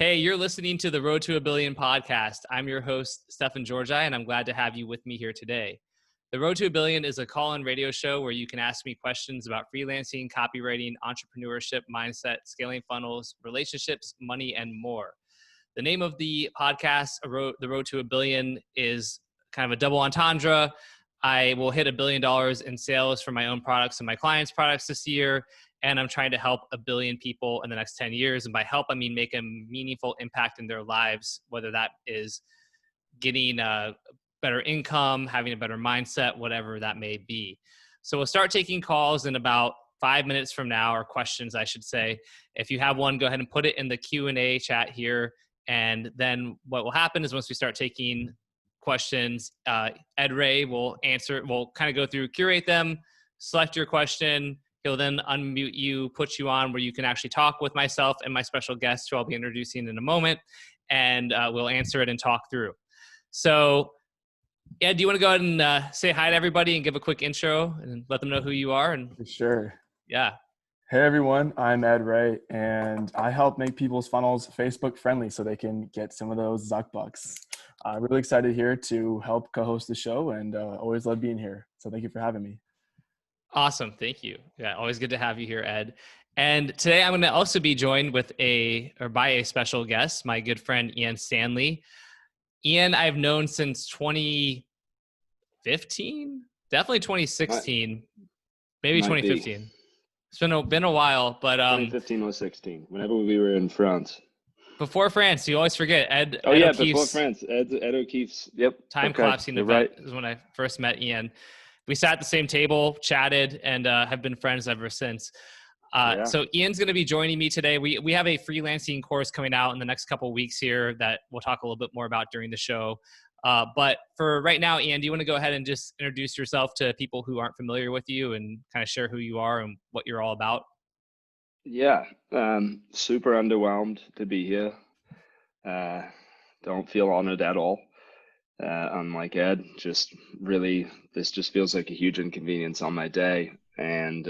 Hey, you're listening to the Road to a Billion podcast. I'm your host, Stefan Georgi, and I'm glad to have you with me here today. The Road to a Billion is a call-in radio show where you can ask me questions about freelancing, copywriting, entrepreneurship, mindset, scaling funnels, relationships, money, and more. The name of the podcast, The Road to a Billion, is kind of a double entendre. I will hit $1 billion in sales for my own products and my clients' products this year. And I'm trying to help 1 billion people in the next 10 years. And by help, I mean make a meaningful impact in their lives, whether that is getting a better income, having a better mindset, whatever that may be. So we'll start taking calls in about 5 minutes from now, or questions, I should say. If you have one, go ahead and put it in the Q&A chat here. And then what will happen is once we start taking questions, Ed Reay will answer, we'll kind of go through, curate them, select your question. He'll then unmute you, put you on where you can actually talk with myself and my special guest, who I'll be introducing in a moment, and we'll answer it and talk through. So, Ed, do you want to go ahead and say hi to everybody and give a quick intro and let them know who you are? And Sure. Yeah. Hey, everyone. I'm Ed Reay, and I help make people's funnels Facebook friendly so they can get some of those Zuck bucks. I'm really excited here to help co-host the show, and always love being here. So thank you for having me. Awesome. Thank you. Yeah, always good to have you here, Ed. And today I'm going to also be joined by a special guest, my good friend, Ian Stanley. Ian, I've known since 2015, definitely 2016, maybe 2015. It's been a while, but 2015 or 16, whenever we were in France. Before France, you always forget Ed. Oh, Ed yeah, O'Keefe's, before France. Ed O'Keefe's, yep. Time collapsing event is when I first met Ian. We sat at the same table, chatted, and have been friends ever since. So Ian's going to be joining me today. We have a freelancing course coming out in the next couple of weeks here that we'll talk a little bit more about during the show. But for right now, Ian, do you want to go ahead and just introduce yourself to people who aren't familiar with you and kind of share who you are and what you're all about? Yeah, super underwhelmed to be here. Don't feel honored at all. Unlike Ed, this just feels like a huge inconvenience on my day, and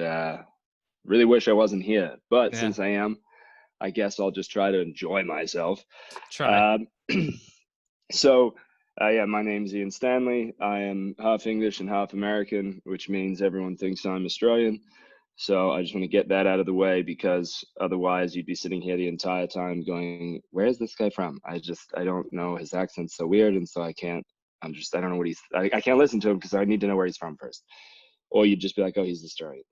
really wish I wasn't here. But since I am, I guess I'll just try to enjoy myself. My name's Ian Stanley. I am half English and half American, which means everyone thinks I'm Australian. So I just want to get that out of the way, because otherwise you'd be sitting here the entire time going, where's this guy from? I don't know. His accent's so weird. And so I don't know what I can't listen to him because I need to know where he's from first. Or you'd just be like, oh, he's Australian.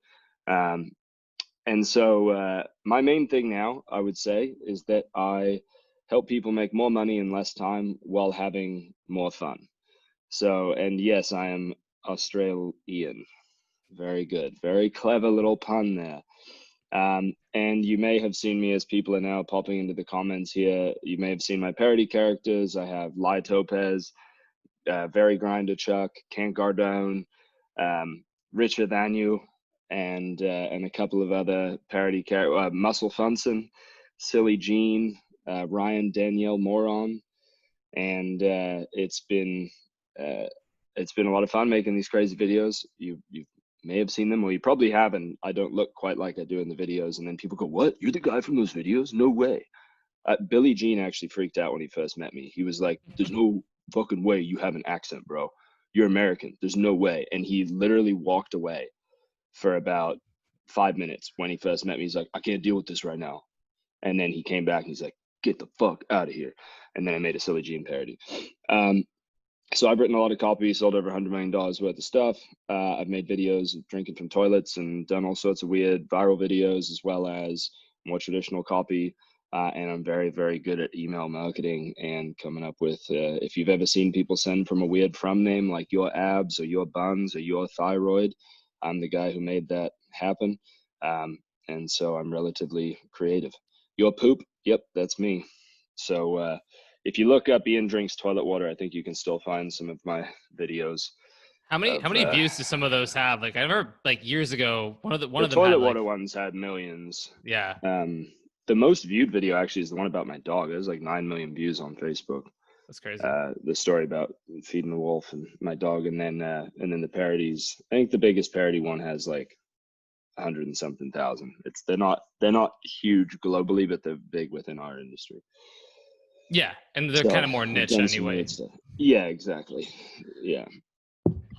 And so my main thing now, I would say, is that I help people make more money in less time while having more fun. So, and yes, I am Australian. Very good. Very clever little pun there. And you may have seen me, as people are now popping into the comments here, you may have seen my parody characters. I have Lie Topez, Very Grinder Chuck, Can't Gardone, Richer Than You, and a couple of other parody characters, Muscle Funson, Silly Gene, Ryan Danielle Moron. And it's been a lot of fun making these crazy videos. You may have seen them, or you probably haven't. I don't look quite like I do in the videos. And then people go, what? You're the guy from those videos? No way. Billy Jean actually freaked out when he first met me. He was like, there's no fucking way you have an accent, bro. You're American. There's no way. And he literally walked away for about 5 minutes when he first met me. He's like, I can't deal with this right now. And then he came back and he's like, get the fuck out of here. And then I made a Silly Gene parody. So I've written a lot of copy, sold over $100 million worth of stuff. I've made videos of drinking from toilets and done all sorts of weird viral videos, as well as more traditional copy. And I'm very, very good at email marketing and coming up with, if you've ever seen people send from a weird from name, like your abs or your buns or your thyroid, I'm the guy who made that happen. And so I'm relatively creative. Your poop? Yep, that's me. So, if you look up Ian Drinks Toilet Water, I think you can still find some of my videos. How many views do some of those have? Like I remember, like years ago, one of them toilet water ones had millions. Yeah. The most viewed video actually is the one about my dog. There's like 9 million views on Facebook. That's crazy. The story about feeding the wolf and my dog, and then the parodies. I think the biggest parody one has like 100 and something thousand. They're not huge globally, but they're big within our industry. Yeah, and they're So kind of more I've niche done some anyway. weird stuff. Yeah, exactly. Yeah.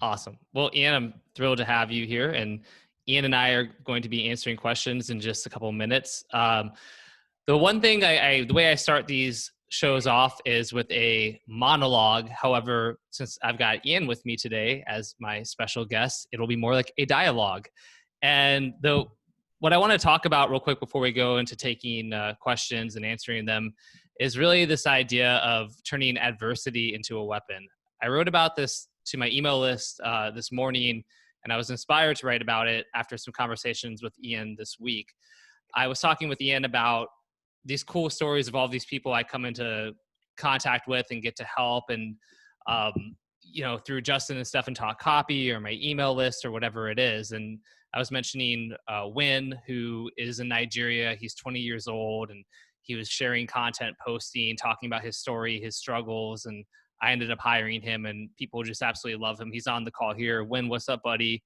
Awesome. Well, Ian, I'm thrilled to have you here, and Ian and I are going to be answering questions in just a couple of minutes. The one thing the way I start these shows off is with a monologue. However, since I've got Ian with me today as my special guest, it'll be more like a dialogue. And what I want to talk about real quick before we go into taking questions and answering them is really this idea of turning adversity into a weapon. I wrote about this to my email list this morning, and I was inspired to write about it after some conversations with Ian this week. I was talking with Ian about these cool stories of all these people I come into contact with and get to help, and through Justin and Stefan Talk Copy or my email list or whatever it is. And I was mentioning Win, who is in Nigeria. He's 20 years old, and he was sharing content, posting, talking about his story, his struggles, and I ended up hiring him, and people just absolutely love him. He's on the call here. Win, what's up, buddy?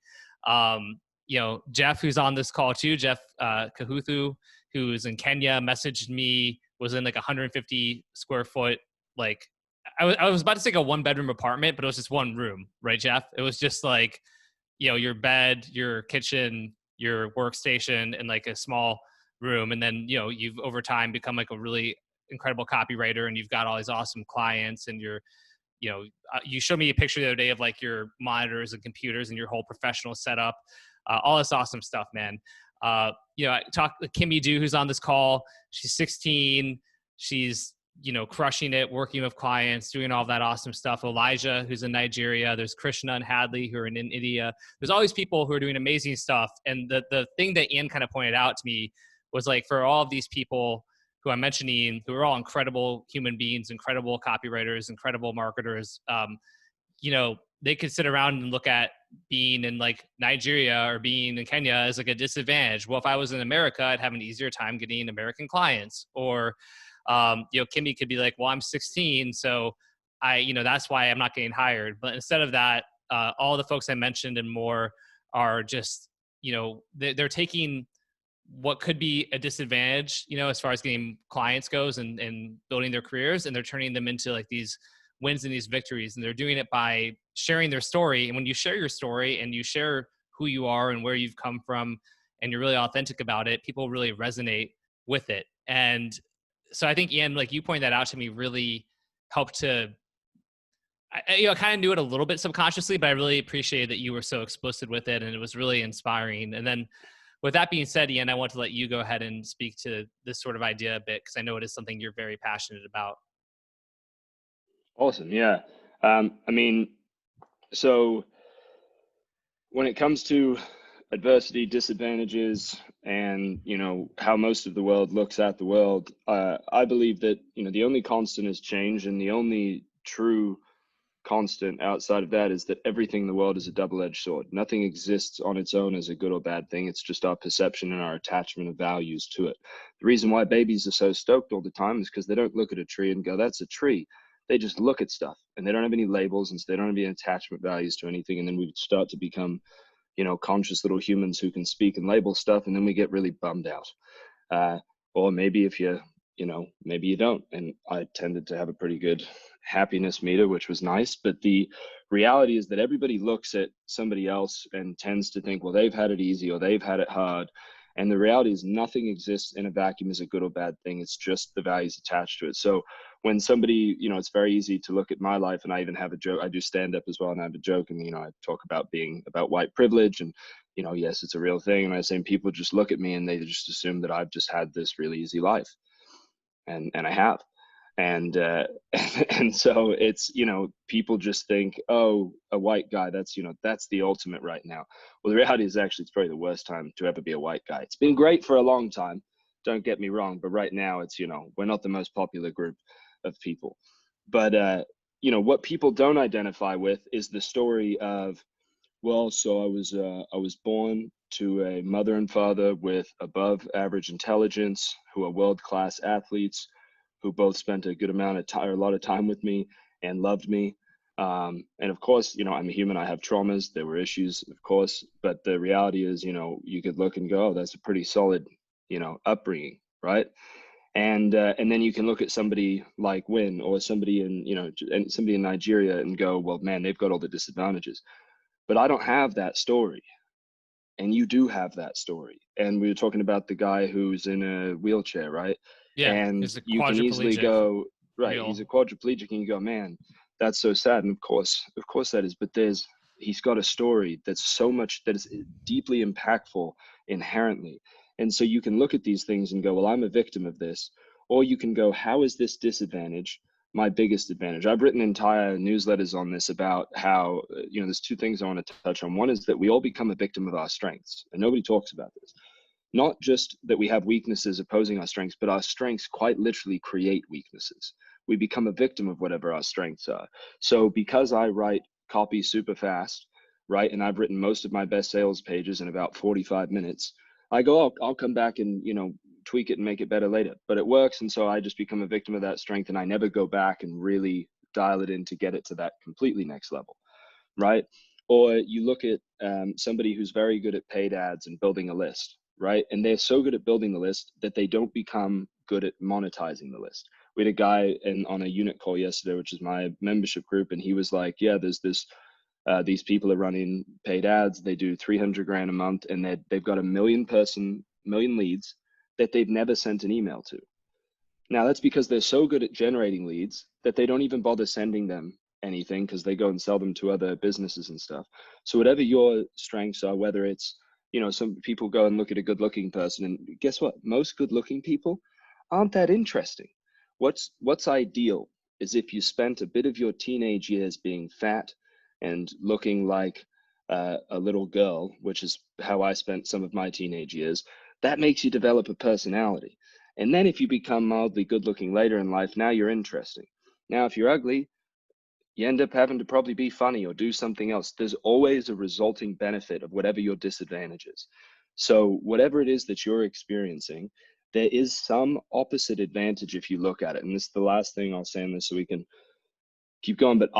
Jeff, who's on this call too, Jeff Kahuthu, who's in Kenya, messaged me, was in like 150 square foot, like I was about to say a 1-bedroom apartment, but it was just one room, right, Jeff? It was just like, your bed, your kitchen, your workstation, and like a small room. And then, you've over time become like a really incredible copywriter, and you've got all these awesome clients, and you showed me a picture the other day of like your monitors and computers and your whole professional setup, all this awesome stuff, man. I talked to Kimmy Du, who's on this call. She's 16. She's, crushing it, working with clients, doing all that awesome stuff. Elijah, who's in Nigeria. There's Krishna and Hadley, who are in India. There's all these people who are doing amazing stuff. And the thing that Ian kind of pointed out to me was like, for all of these people who I'm mentioning, who are all incredible human beings, incredible copywriters, incredible marketers, they could sit around and look at being in like Nigeria or being in Kenya as like a disadvantage. Well, if I was in America, I'd have an easier time getting American clients. Or, Kimmy could be like, well, I'm 16, so that's why I'm not getting hired. But instead of that, all the folks I mentioned and more are just, they're taking what could be a disadvantage, as far as getting clients goes and building their careers, and they're turning them into like these wins and these victories. And they're doing it by sharing their story. And when you share your story and you share who you are and where you've come from, and you're really authentic about it, people really resonate with it. And so I think, Ian, like you pointed that out to me, really helped to, I kind of knew it a little bit subconsciously, but I really appreciated that you were so explicit with it, and it was really inspiring. And then with that being said, Ian, I want to let you go ahead and speak to this sort of idea a bit, because I know it is something you're very passionate about. Awesome. Yeah. So when it comes to adversity, disadvantages, and, how most of the world looks at the world, I believe that, the only constant is change, and the only true constant outside of that is that everything in the world is a double-edged sword. Nothing exists on its own as a good or bad thing. It's just our perception and our attachment of values to it. The reason why babies are so stoked all the time is because they don't look at a tree and go, that's a tree. They just look at stuff, and they don't have any labels, and so they don't have any attachment values to anything. And then we start to become, conscious little humans who can speak and label stuff, and then we get really bummed out. Or maybe if you, maybe you don't. And I tended to have a pretty good happiness meter, which was nice. But the reality is that everybody looks at somebody else and tends to think, well, they've had it easy or they've had it hard. And the reality is nothing exists in a vacuum as a good or bad thing. It's just the values attached to it. So when somebody, it's very easy to look at my life, and I even have a joke. I do stand up as well, and I have a joke, and, I talk about being about white privilege, and, yes, it's a real thing. And I say, people just look at me and they just assume that I've just had this really easy life. And I have. And and so it's, people just think, oh, a white guy, that's, that's the ultimate right now. Well, the reality is actually it's probably the worst time to ever be a white guy. It's been great for a long time, don't get me wrong, but right now it's, we're not the most popular group of people. But what people don't identify with is the story of, well, so I was born to a mother and father with above average intelligence, who are world-class athletes, who both spent a good amount of time, or a lot of time with me, and loved me. And of course, I'm a human. I have traumas. There were issues, of course. But the reality is, you could look and go, oh, that's a pretty solid, upbringing, right? And then you can look at somebody like Win or somebody in, you know, somebody in Nigeria and go, well, man, they've got all the disadvantages. But I don't have that story. And you do have that story. And we were talking about the guy who's in a wheelchair, right? Yeah, And he's a you can easily quadriplegic. go, right, Real. he's a quadriplegic, and you go, man, that's so sad. And of course that is. But he's got a story that is deeply impactful inherently. And so you can look at these things and go, well, I'm a victim of this. Or you can go, how is this disadvantage my biggest advantage? I've written entire newsletters on this about how, you know, there's two things I want to touch on. One is that we all become a victim of our strengths, and nobody talks about this. Not just that we have weaknesses opposing our strengths, but our strengths quite literally create weaknesses. We become a victim of whatever our strengths are. So because I write copy super fast, right, and I've written most of my best sales pages in about 45 minutes, I go, oh, I'll come back and, you know, tweak it and make it better later. But it works, and so I just become a victim of that strength, and I never go back and really dial it in to get it to that completely next level, right? Or you look at somebody who's very good at paid ads and building a list, right? And they're so good at building the list that they don't become good at monetizing the list. We had a guy on a unit call yesterday, which is my membership group, and he was like, yeah, there's this these people are running paid ads. They do 300 grand a month, and they've got a million leads that they've never sent an email to. Now that's because they're so good at generating leads that they don't even bother sending them anything, because they go and sell them to other businesses and stuff. So whatever your strengths are, whether it's, you know, some people go and look at a good looking person, and guess what? Most good looking people aren't that interesting. What's ideal is if you spent a bit of your teenage years being fat and looking like a little girl, which is how I spent some of my teenage years. That makes you develop a personality. And then if you become mildly good looking later in life, now you're interesting. Now, if you're ugly, you end up having to probably be funny or do something else. There's always a resulting benefit of whatever your disadvantage is. So whatever it is that you're experiencing, there is some opposite advantage if you look at it. And this is the last thing I'll say on this, so we can keep going. But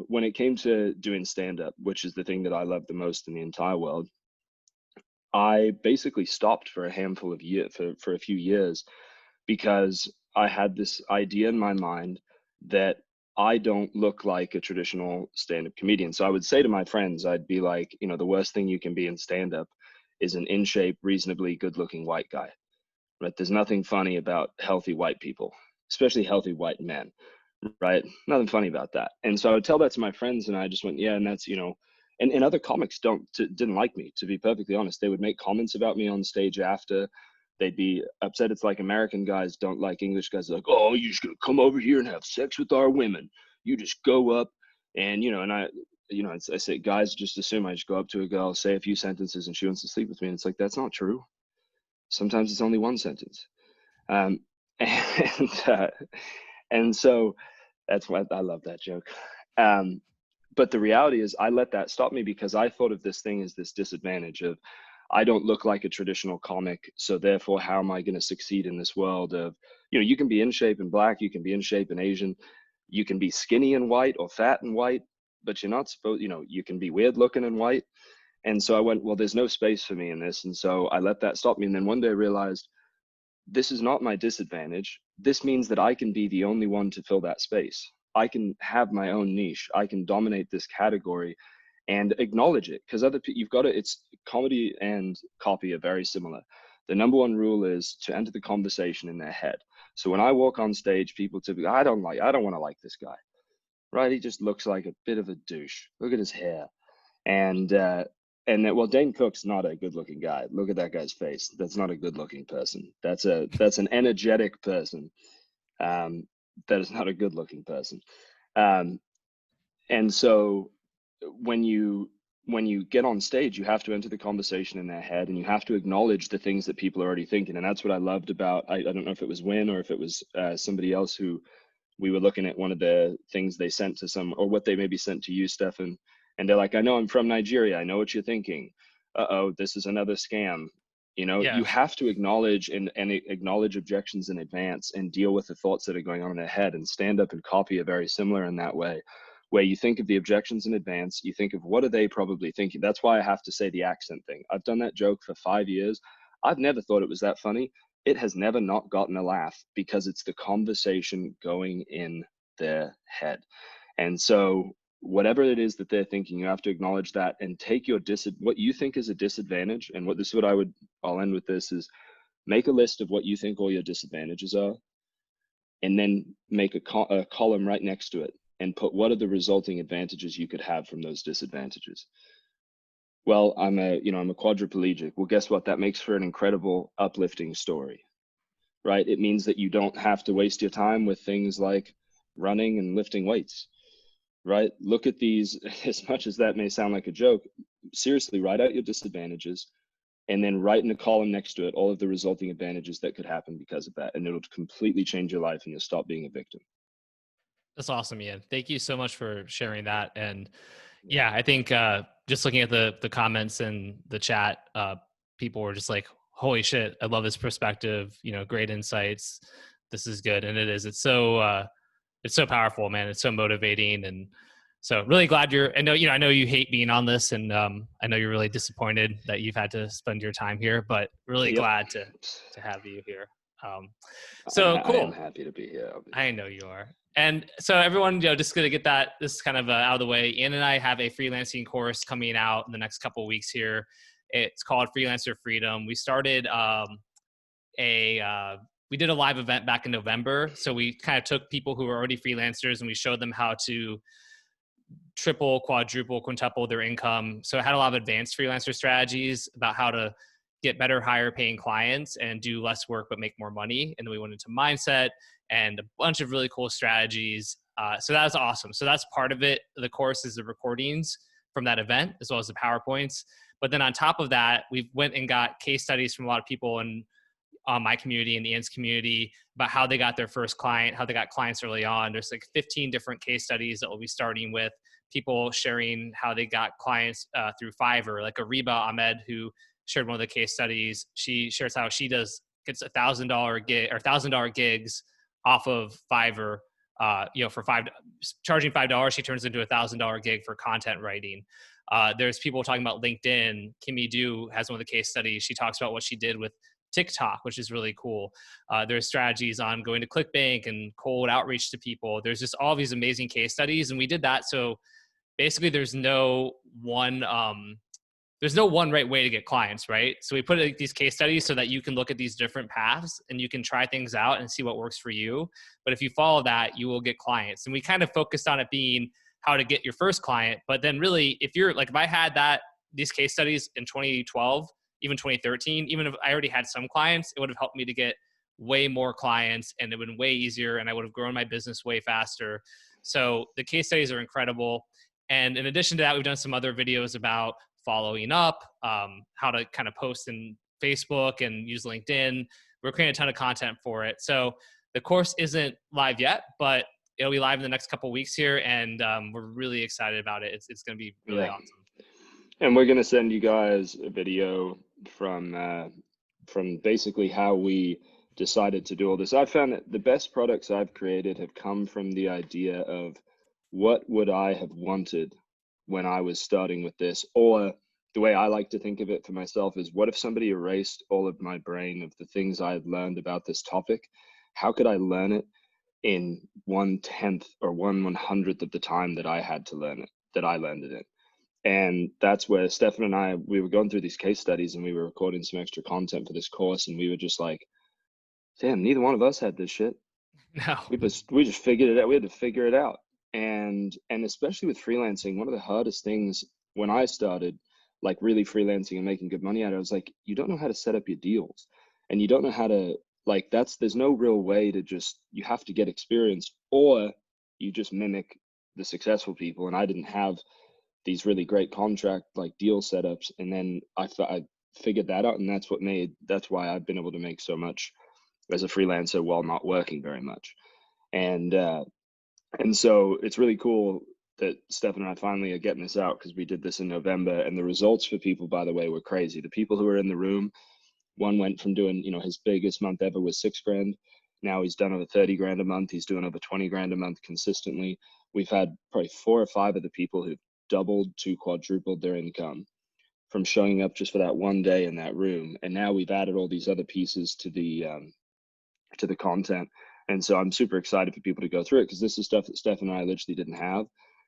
when it came to doing stand-up, which is the thing that I love the most in the entire world, I basically stopped for a handful of years, for a few years, because I had this idea in my mind that I don't look like a traditional stand-up comedian. So I would say to my friends, I'd be like, you know, the worst thing you can be in stand-up is an in-shape, reasonably good-looking white guy. Right? There's nothing funny about healthy white people, especially healthy white men. Right? Nothing funny about that. And so I would tell that to my friends, and I just went, yeah, and that's, you know, and other comics didn't like me, to be perfectly honest. They would make comments about me on stage after. They'd be upset. It's like American guys don't like English guys. They're like, oh, you're just gonna come over here and have sex with our women. You just go up and, you know, and I say, guys just assume I just go up to a girl, say a few sentences, and she wants to sleep with me. And it's like, that's not true. Sometimes it's only one sentence. And so that's why I love that joke. But the reality is I let that stop me, because I thought of this thing as this disadvantage of, I don't look like a traditional comic, so therefore how am I going to succeed in this world of, you know, you can be in shape and black, you can be in shape and Asian, you can be skinny and white or fat and white, but you're not supposed, you know, you can be weird looking and white. And so I went, well, there's no space for me in this. And so I let that stop me. And then one day I realized, this is not my disadvantage. This means that I can be the only one to fill that space. I can have my own niche. I can dominate this category and acknowledge it, because other people, you've got to, it's comedy and copy are very similar. The number one rule is to enter the conversation in their head. So when I walk on stage, people typically, I don't want to like this guy, right? He just looks like a bit of a douche. Look at his hair. And then, well, Dane Cook's not a good looking guy. Look at that guy's face. That's not a good looking person. That's an energetic person. That is not a good looking person. And so when you get on stage, you have to enter the conversation in their head, and you have to acknowledge the things that people are already thinking. And that's what I loved about, I don't know if it was Win or if it was somebody else who, we were looking at one of the things they sent to some, or what they maybe sent to you, Stefan. And they're like, I know I'm from Nigeria. I know what you're thinking. Uh-oh, this is another scam. You know, Yeah. You have to acknowledge and acknowledge objections in advance and deal with the thoughts that are going on in their head. And stand up and copy are very similar in that way, where you think of the objections in advance. You think of what are they probably thinking. That's why I have to say the accent thing. I've done that joke for 5 years. I've never thought it was that funny. it has never not gotten a laugh because it's the conversation going in their head. And so whatever it is that they're thinking, you have to acknowledge that and take your what you think is a disadvantage. And what this is what I'll end with this is, make a list of what you think all your disadvantages are, and then make a column right next to it and put what are the resulting advantages you could have from those disadvantages. Well, I'm a quadriplegic. Well, guess what? That makes for an incredible uplifting story, right? It means that you don't have to waste your time with things like running and lifting weights, right? Look at these, as much as that may sound like a joke, seriously, write out your disadvantages and then write in a column next to it all of the resulting advantages that could happen because of that. And it'll completely change your life and you'll stop being a victim. That's awesome, Ian. Thank you so much for sharing that. And yeah, I think just looking at the comments in the chat, people were just like, holy shit, I love this perspective, great insights. This is good. And it is, it's so powerful, man. It's so motivating. And so really glad I know you hate being on this, and I know you're really disappointed that you've had to spend your time here, but really glad to have you here. So cool. I am happy to be here. Obviously. I know you are. And so everyone, just going to get this kind of out of the way. Ian and I have a freelancing course coming out in the next couple of weeks here. It's called Freelancer Freedom. We started we did a live event back in November. So we kind of took people who were already freelancers and we showed them how to triple, quadruple, quintuple their income. So it had a lot of advanced freelancer strategies about how to get better, higher paying clients and do less work, but make more money. And then we went into mindset and a bunch of really cool strategies. So that was awesome. So that's part of it. The course is the recordings from that event, as well as the PowerPoints. But then on top of that, we went and got case studies from a lot of people in my community and Ian's community about how they got their first client, how they got clients early on. There's like 15 different case studies that we'll be starting with, people sharing how they got clients through Fiverr, like Ariba Ahmed, who shared one of the case studies. She shares how she gets $1,000 gig or $1,000 gigs off of Fiverr. For charging $5, she turns into $1,000 gig for content writing. There's people talking about LinkedIn. Kimmy Du has one of the case studies. She talks about what she did with TikTok, which is really cool. There's strategies on going to ClickBank and cold outreach to people. There's just all these amazing case studies. And we did that. So basically there's no one right way to get clients, right? So we put these case studies so that you can look at these different paths and you can try things out and see what works for you. But if you follow that, you will get clients. And we kind of focused on it being how to get your first client. But then really, if I had these case studies in 2012, even 2013, even if I already had some clients, it would have helped me to get way more clients and it would have been way easier and I would have grown my business way faster. So the case studies are incredible. And in addition to that, we've done some other videos about following up, how to kind of post in Facebook and use LinkedIn. We're creating a ton of content for it. So the course isn't live yet, but it'll be live in the next couple of weeks here. And we're really excited about it. It's going to be really awesome. And we're going to send you guys a video from basically how we decided to do all this. I found that the best products I've created have come from the idea of what would I have wanted when I was starting with this, or the way I like to think of it for myself is, what if somebody erased all of my brain of the things I had learned about this topic? How could I learn it in 1/10 or 1/100th of the time that I had to learn it, that I learned it in? And that's where Stefan and I, we were going through these case studies and we were recording some extra content for this course. And we were just like, damn, neither one of us had this shit. No. We just figured it out. We had to figure it out. And especially with freelancing, one of the hardest things when I started, like really freelancing and making good money at it, I was like, you don't know how to set up your deals. And you don't know how to, there's no real way to you have to get experience, or you just mimic the successful people. And I didn't have these really great contract deal setups, and then I figured that out, and that's why I've been able to make so much as a freelancer while not working very much. And so it's really cool that Stefan and I finally are getting this out, because we did this in November, and the results for people, by the way, were crazy. The people who were in the room, one went from doing, his biggest month ever was $6,000. Now he's done over 30 grand a month. He's doing over 20 grand a month consistently. We've had probably 4 or 5 of the people who've doubled to quadrupled their income from showing up just for that one day in that room. And now we've added all these other pieces to the content. And so I'm super excited for people to go through it, because this is stuff that Stefan and I literally didn't have.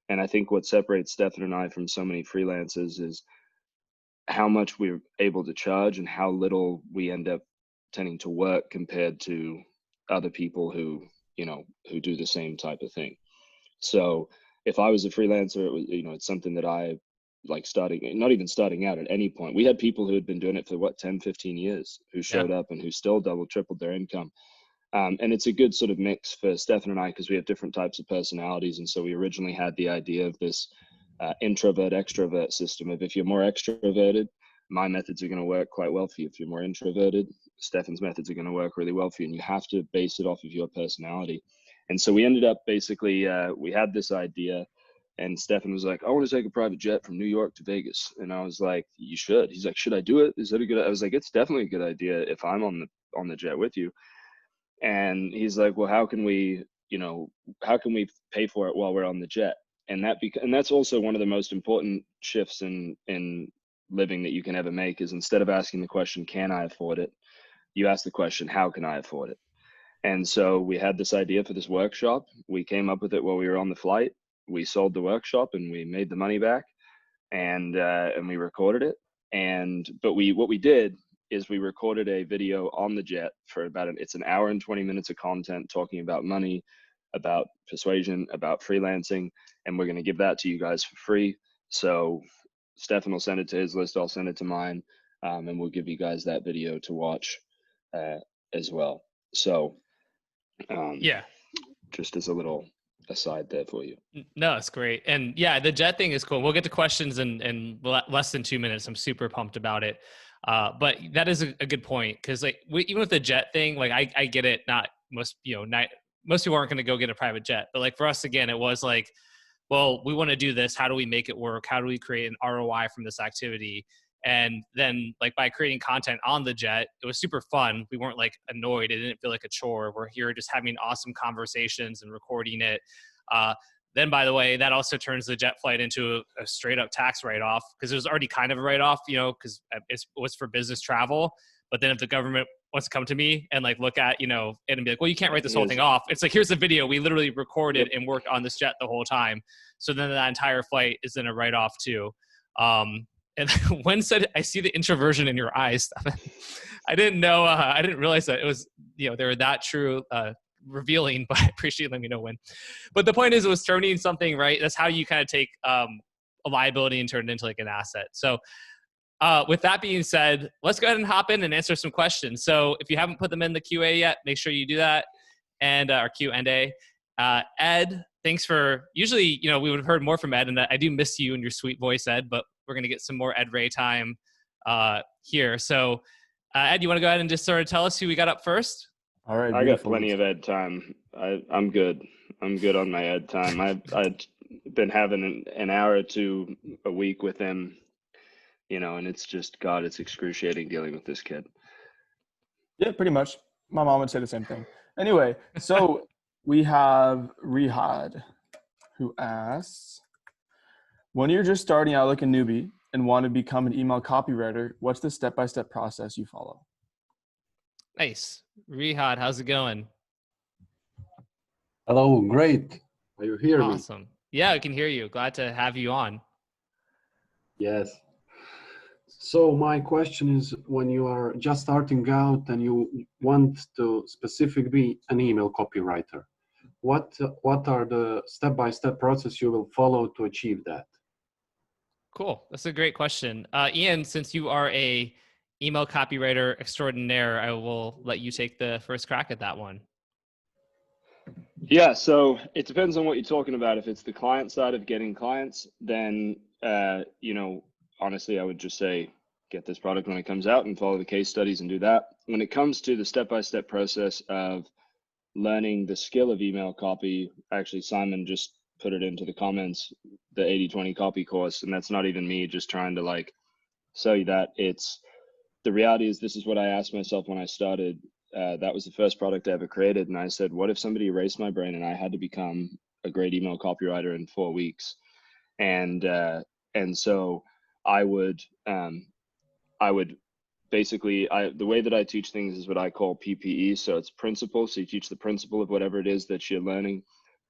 And I think what separates Stefan and I from so many freelancers is how much we're able to charge and how little we end up tending to work compared to other people who, you know, who do the same type of thing. So if I was a freelancer, it was, you know, it's something that I like not even starting out at any point. We had people who had been doing it for 10, 15 years who showed up and who still double, tripled their income. And it's a good sort of mix for Stefan and I, because we have different types of personalities. And so we originally had the idea of this introvert extrovert system of, if you're more extroverted, my methods are going to work quite well for you. If you're more introverted, Stefan's methods are going to work really well for you. And you have to base it off of your personality. And so we ended up basically, we had this idea, and Stefan was like, I want to take a private jet from New York to Vegas. And I was like, you should. He's like, should I do it? Is that a good? I was like, it's definitely a good idea if I'm on the jet with you. And he's like, well, how can we pay for it while we're on the jet? And that's also one of the most important shifts in living that you can ever make, is instead of asking the question, can I afford it? You ask the question, how can I afford it? And so we had this idea for this workshop. We came up with it while we were on the flight. We sold the workshop and we made the money back, and we recorded it. But what we did is we recorded a video on the jet for it's an hour and 20 minutes of content talking about money, about persuasion, about freelancing, and we're going to give that to you guys for free. So Stefan will send it to his list, I'll send it to mine, and we'll give you guys that video to watch as well. So just as a little aside there for you. No, it's great. And yeah, the jet thing is cool. We'll get to questions in less than 2 minutes. I'm super pumped about it. But that is a good point, because like even with the jet thing, like I get it. Not most people aren't going to go get a private jet, but like for us, again, it was like, well, we want to do this. How do we make it work? How do we create an ROI from this activity? And then like by creating content on the jet, it was super fun. We weren't like annoyed. It didn't feel like a chore. We're here just having awesome conversations and recording it. Then, by the way, that also turns the jet flight into a straight up tax write-off, because it was already kind of a write-off, you know, because it was for business travel. But then if the government wants to come to me and like look at, you know, and be like, well, you can't write this whole thing off. It's like, here's the video. We literally recorded and worked on this jet the whole time. So then that entire flight is then a write-off too. And when said, I see the introversion in your eyes, I didn't know, I didn't realize that it was, you know, they were that true, revealing, but I appreciate letting me know when. But the point is, it was turning something, right? That's how you kind of take a liability and turn it into like an asset. So with that being said, let's go ahead and hop in and answer some questions. So if you haven't put them in the QA yet, make sure you do that. And our Q&A. Ed, thanks for, usually, you know, we would have heard more from Ed, and I do miss you and your sweet voice, Ed, but we're going to get some more Ed Reay time here. So Ed, you want to go ahead and just sort of tell us who we got up first? All right. I got plenty of Ed time. I'm good. I'm good on my Ed time. I've been having an hour or two a week with him, you know, and it's just, God, it's excruciating dealing with this kid. Yeah, pretty much. My mom would say the same thing. Anyway, so we have Rihad, who asks, when you're just starting out like a newbie and want to become an email copywriter, what's the step-by-step process you follow? Nice. Rihad, how's it going? Hello, great. Are you hearing me? Awesome. Yeah, I can hear you. Glad to have you on. Yes. So my question is, when you are just starting out and you want to specifically be an email copywriter, what are the step-by-step process you will follow to achieve that? Cool. That's a great question. Ian, since you are a email copywriter extraordinaire, I will let you take the first crack at that one. Yeah, so it depends on what you're talking about. If it's the client side of getting clients, then, you know, honestly, I would just say, get this product when it comes out and follow the case studies and do that. When it comes to the step-by-step process of learning the skill of email copy, actually, Simon just put it into the comments, the 80-20 copy course, and that's not even me just trying to like sell you that. It's the reality is, this is what I asked myself when I started. That was the first product I ever created. And I said, what if somebody erased my brain and I had to become a great email copywriter in 4 weeks? And so I would basically, the way that I teach things is what I call PPE. So it's principle. So you teach the principle of whatever it is that you're learning,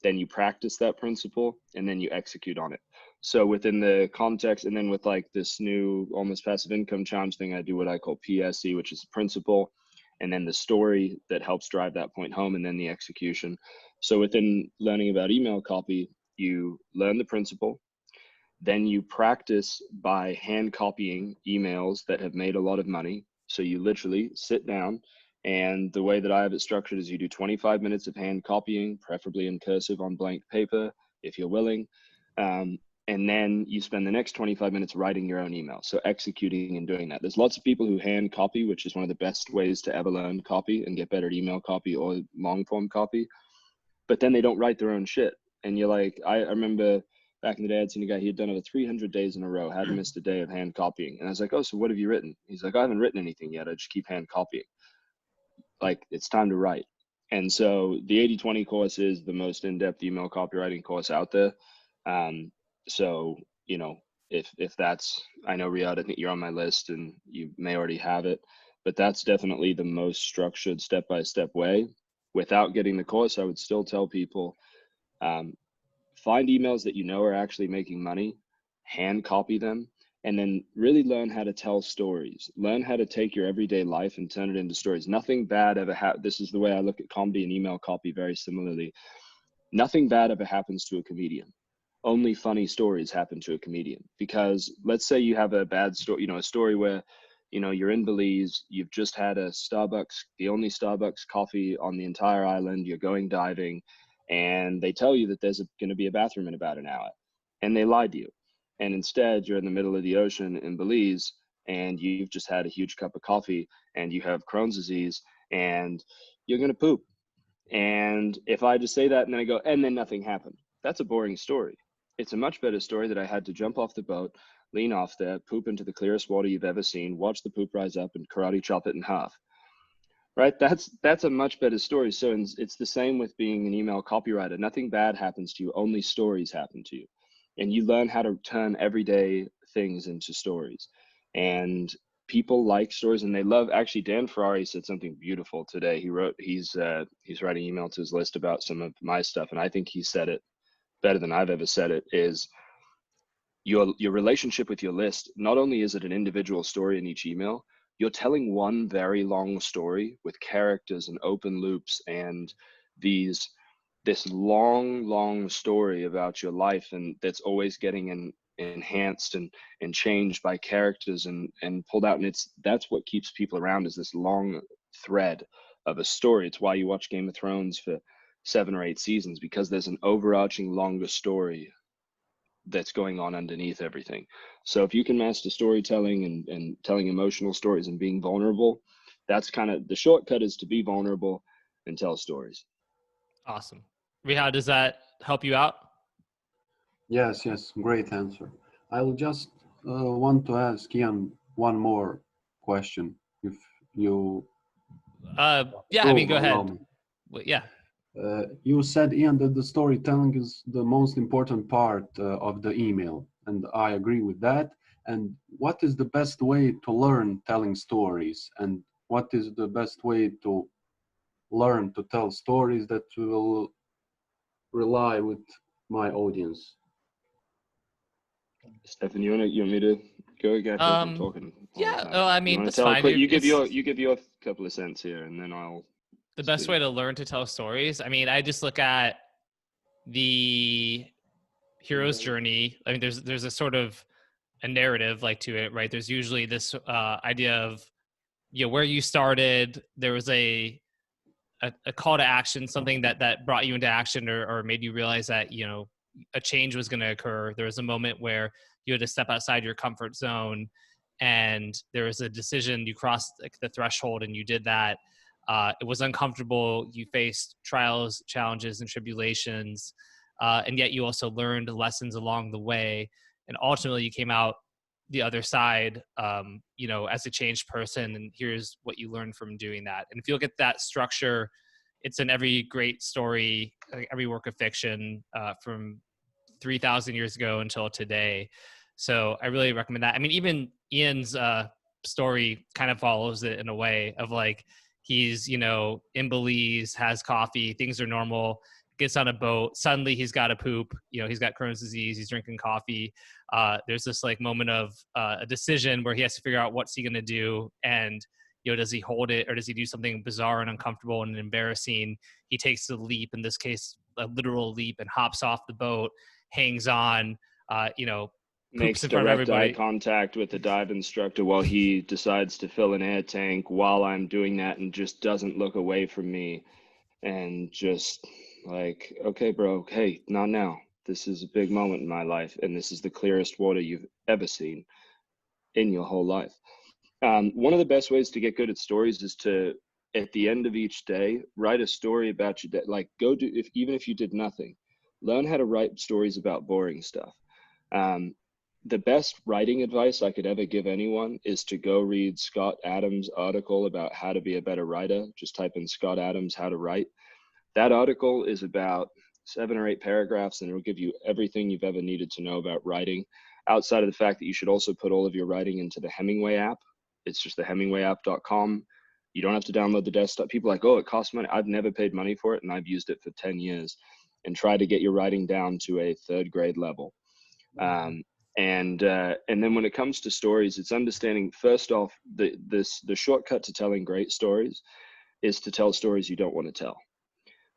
then you practice that principle, and then you execute on it. So within the context, and then with like this new almost passive income challenge thing, I do what I call PSE, which is the principle, and then the story that helps drive that point home, and then the execution. So within learning about email copy, you learn the principle, then you practice by hand copying emails that have made a lot of money. So you literally sit down, and the way that I have it structured is you do 25 minutes of hand copying, preferably in cursive on blank paper, if you're willing. And then you spend the next 25 minutes writing your own email. So executing and doing that. There's lots of people who hand copy, which is one of the best ways to ever learn copy and get better at email copy or long form copy. But then they don't write their own shit. And you're like, I remember back in the day, I'd seen a guy, he had done over 300 days in a row, hadn't missed a day of hand copying. And I was like, oh, so what have you written? He's like, I haven't written anything yet. I just keep hand copying. Like, it's time to write. And so the 80/20 course is the most in-depth email copywriting course out there. So, you know, if that's, I know Riyadh, I think you're on my list and you may already have it, but that's definitely the most structured step-by-step way. Without getting the course, I would still tell people, find emails that you know are actually making money, hand copy them, and then really learn how to tell stories. Learn how to take your everyday life and turn it into stories. Nothing bad ever this is the way I look at comedy and email copy very similarly. Nothing bad ever happens to a comedian. Only funny stories happen to a comedian. Because let's say you have a bad story, you know, a story where, you know, you're in Belize, you've just had a Starbucks, the only Starbucks coffee on the entire island, you're going diving, and they tell you that there's going to be a bathroom in about an hour, and they lied to you. And instead, you're in the middle of the ocean in Belize, and you've just had a huge cup of coffee, and you have Crohn's disease, and you're going to poop. And if I just say that, and then I go, and then nothing happened, that's a boring story. It's a much better story that I had to jump off the boat, lean off there, poop into the clearest water you've ever seen, watch the poop rise up, and karate chop it in half. Right? That's a much better story. So it's the same with being an email copywriter. Nothing bad happens to you. Only stories happen to you. And you learn how to turn everyday things into stories. And people like stories, and they love, actually, Dan Ferrari said something beautiful today. He's writing email to his list about some of my stuff. And I think he said it better than I've ever said it, is your relationship with your list. Not only is it an individual story in each email, you're telling one very long story with characters and open loops and this long story about your life, and that's always getting enhanced and changed by characters and pulled out. And that's what keeps people around, is this long thread of a story. It's why you watch Game of Thrones for 7 or 8 seasons, because there's an overarching longer story that's going on underneath everything. So if you can master storytelling and telling emotional stories and being vulnerable, that's kind of the shortcut, is to be vulnerable and tell stories. Awesome. Riyadh, does that help you out? Yes, great answer. I'll just want to ask Ian one more question, if you yeah, I mean, go ahead. Yeah. You said, Ian, that the storytelling is the most important part of the email, and I agree with that. And what is the best way to learn telling stories, and what is the best way to learn to tell stories that will rely with my audience? Stefan, you want me to go again? I'm talking. Yeah. Oh, I mean, that's fine. You give your couple of cents here, and then I'll. The best way to learn to tell stories. I mean, I just look at the hero's journey. I mean, there's a sort of a narrative like to it, right? There's usually this idea of, you know, where you started. There was a call to action, something that brought you into action or made you realize that, you know, a change was going to occur. There was a moment where you had to step outside your comfort zone, and there was a decision. You crossed the threshold, and you did that. It was uncomfortable. You faced trials, challenges, and tribulations, and yet you also learned lessons along the way. And ultimately, you came out the other side, you know, as a changed person. And here's what you learned from doing that. And if you look at that structure, it's in every great story, every work of fiction, from 3,000 years ago until today. So I really recommend that. I mean, even Ian's story kind of follows it in a way of like, he's, you know, in Belize, has coffee, things are normal, gets on a boat, suddenly he's got to poop, you know, he's got Crohn's disease, he's drinking coffee. There's this like moment of a decision where he has to figure out what's he going to do. And, you know, does he hold it or does he do something bizarre and uncomfortable and embarrassing? He takes the leap, in this case, a literal leap, and hops off the boat, hangs on, you know, makes in front of direct eye everybody. contact with the dive instructor while he decides to fill an air tank while I'm doing that, and just doesn't look away from me, and just like, okay, bro, hey, not now. This is a big moment in my life, and this is the clearest water you've ever seen in your whole life. One of the best ways to get good at stories is to, at the end of each day, write a story about your day. Like, go do, even if you did nothing, learn how to write stories about boring stuff. The best writing advice I could ever give anyone is to go read Scott Adams' article about how to be a better writer. Just type in Scott Adams, how to write. That article is about 7 or 8 paragraphs, and it'll give you everything you've ever needed to know about writing, outside of the fact that you should also put all of your writing into the Hemingway app. It's just the hemingwayapp.com. You don't have to download the desktop. People are like, oh, it costs money. I've never paid money for it, and I've used it for 10 years. And try to get your writing down to a 3rd grade level. And then when it comes to stories, it's understanding, first off, the shortcut to telling great stories is to tell stories you don't want to tell.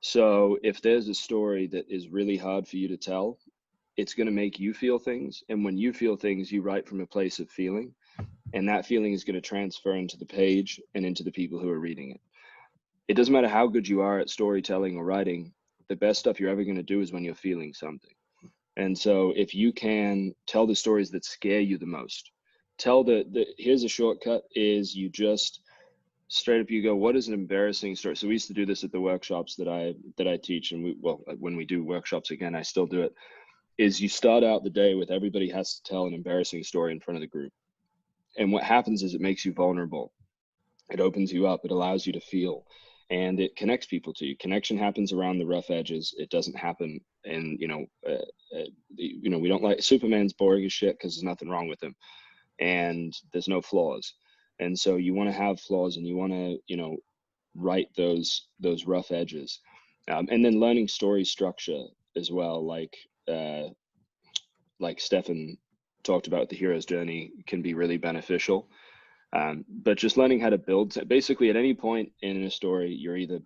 So if there's a story that is really hard for you to tell, it's going to make you feel things. And when you feel things, you write from a place of feeling. And that feeling is going to transfer into the page and into the people who are reading it. It doesn't matter how good you are at storytelling or writing. The best stuff you're ever going to do is when you're feeling something. And so if you can tell the stories that scare you the most, here's a shortcut, is you just straight up, you go, what is an embarrassing story? So we used to do this at the workshops that I teach. And when we do workshops again, I still do it, is you start out the day with everybody has to tell an embarrassing story in front of the group. And what happens is it makes you vulnerable. It opens you up. It allows you to feel, and it connects people to you. Connection happens around the rough edges. It doesn't happen in, we don't like, Superman's boring as shit because there's nothing wrong with him and there's no flaws. And so you want to have flaws, and you want to, write those rough edges. And then learning story structure as well, like Stefan talked about, the hero's journey can be really beneficial. But just learning how to build, basically at any point in a story, you're either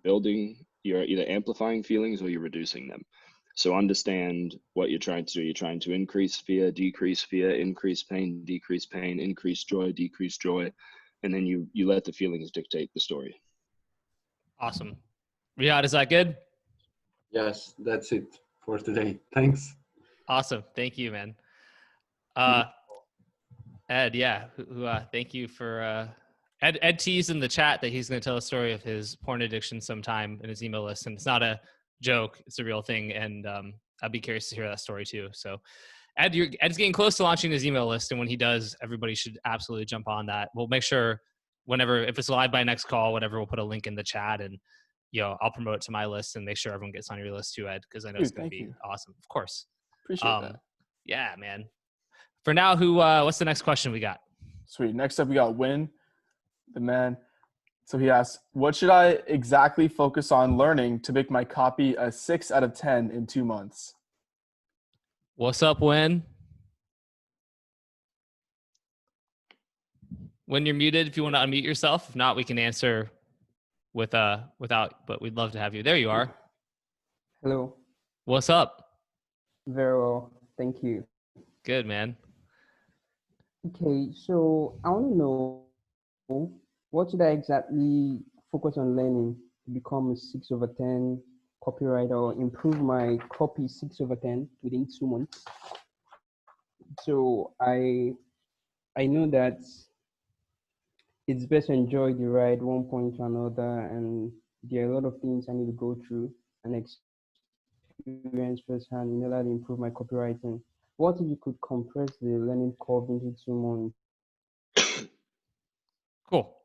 amplifying feelings or you're reducing them. So understand what you're trying to do. You're trying to increase fear, decrease fear, increase pain, decrease pain, increase joy, decrease joy. And then you let the feelings dictate the story. Awesome. Riyad, is that good? Yes, that's it for today. Thanks. Awesome. Thank you, man. Ed, yeah, thank you for Ed teased in the chat that he's going to tell a story of his porn addiction sometime in his email list, and it's not a joke, it's a real thing, and I'd be curious to hear that story too. So Ed's getting close to launching his email list, and when he does, everybody should absolutely jump on that. We'll make sure if it's live by next call, whatever, we'll put a link in the chat, and I'll promote it to my list and make sure everyone gets on your list too, Ed, because I know it's going to be awesome. Of course. Appreciate that. Yeah, man. For now, what's the next question we got? Sweet. Next up, we got Win, the man. So he asks, what should I exactly focus on learning to make my copy a 6 out of 10 in 2 months? What's up, Win? When you're muted, if you want to unmute yourself. If not, we can answer without, but we'd love to have you. There you are. Hello. What's up? Very well. Thank you. Good, man. Okay, so I want to know, what should I exactly focus on learning to become a 6 over 10 copywriter, or improve my copy 6 over 10 within 2 months? So I know that it's best to enjoy the ride one point to another, and there are a lot of things I need to go through and experience firsthand in order to improve my copywriting. What if you could compress the learning curve into 2 months? Cool.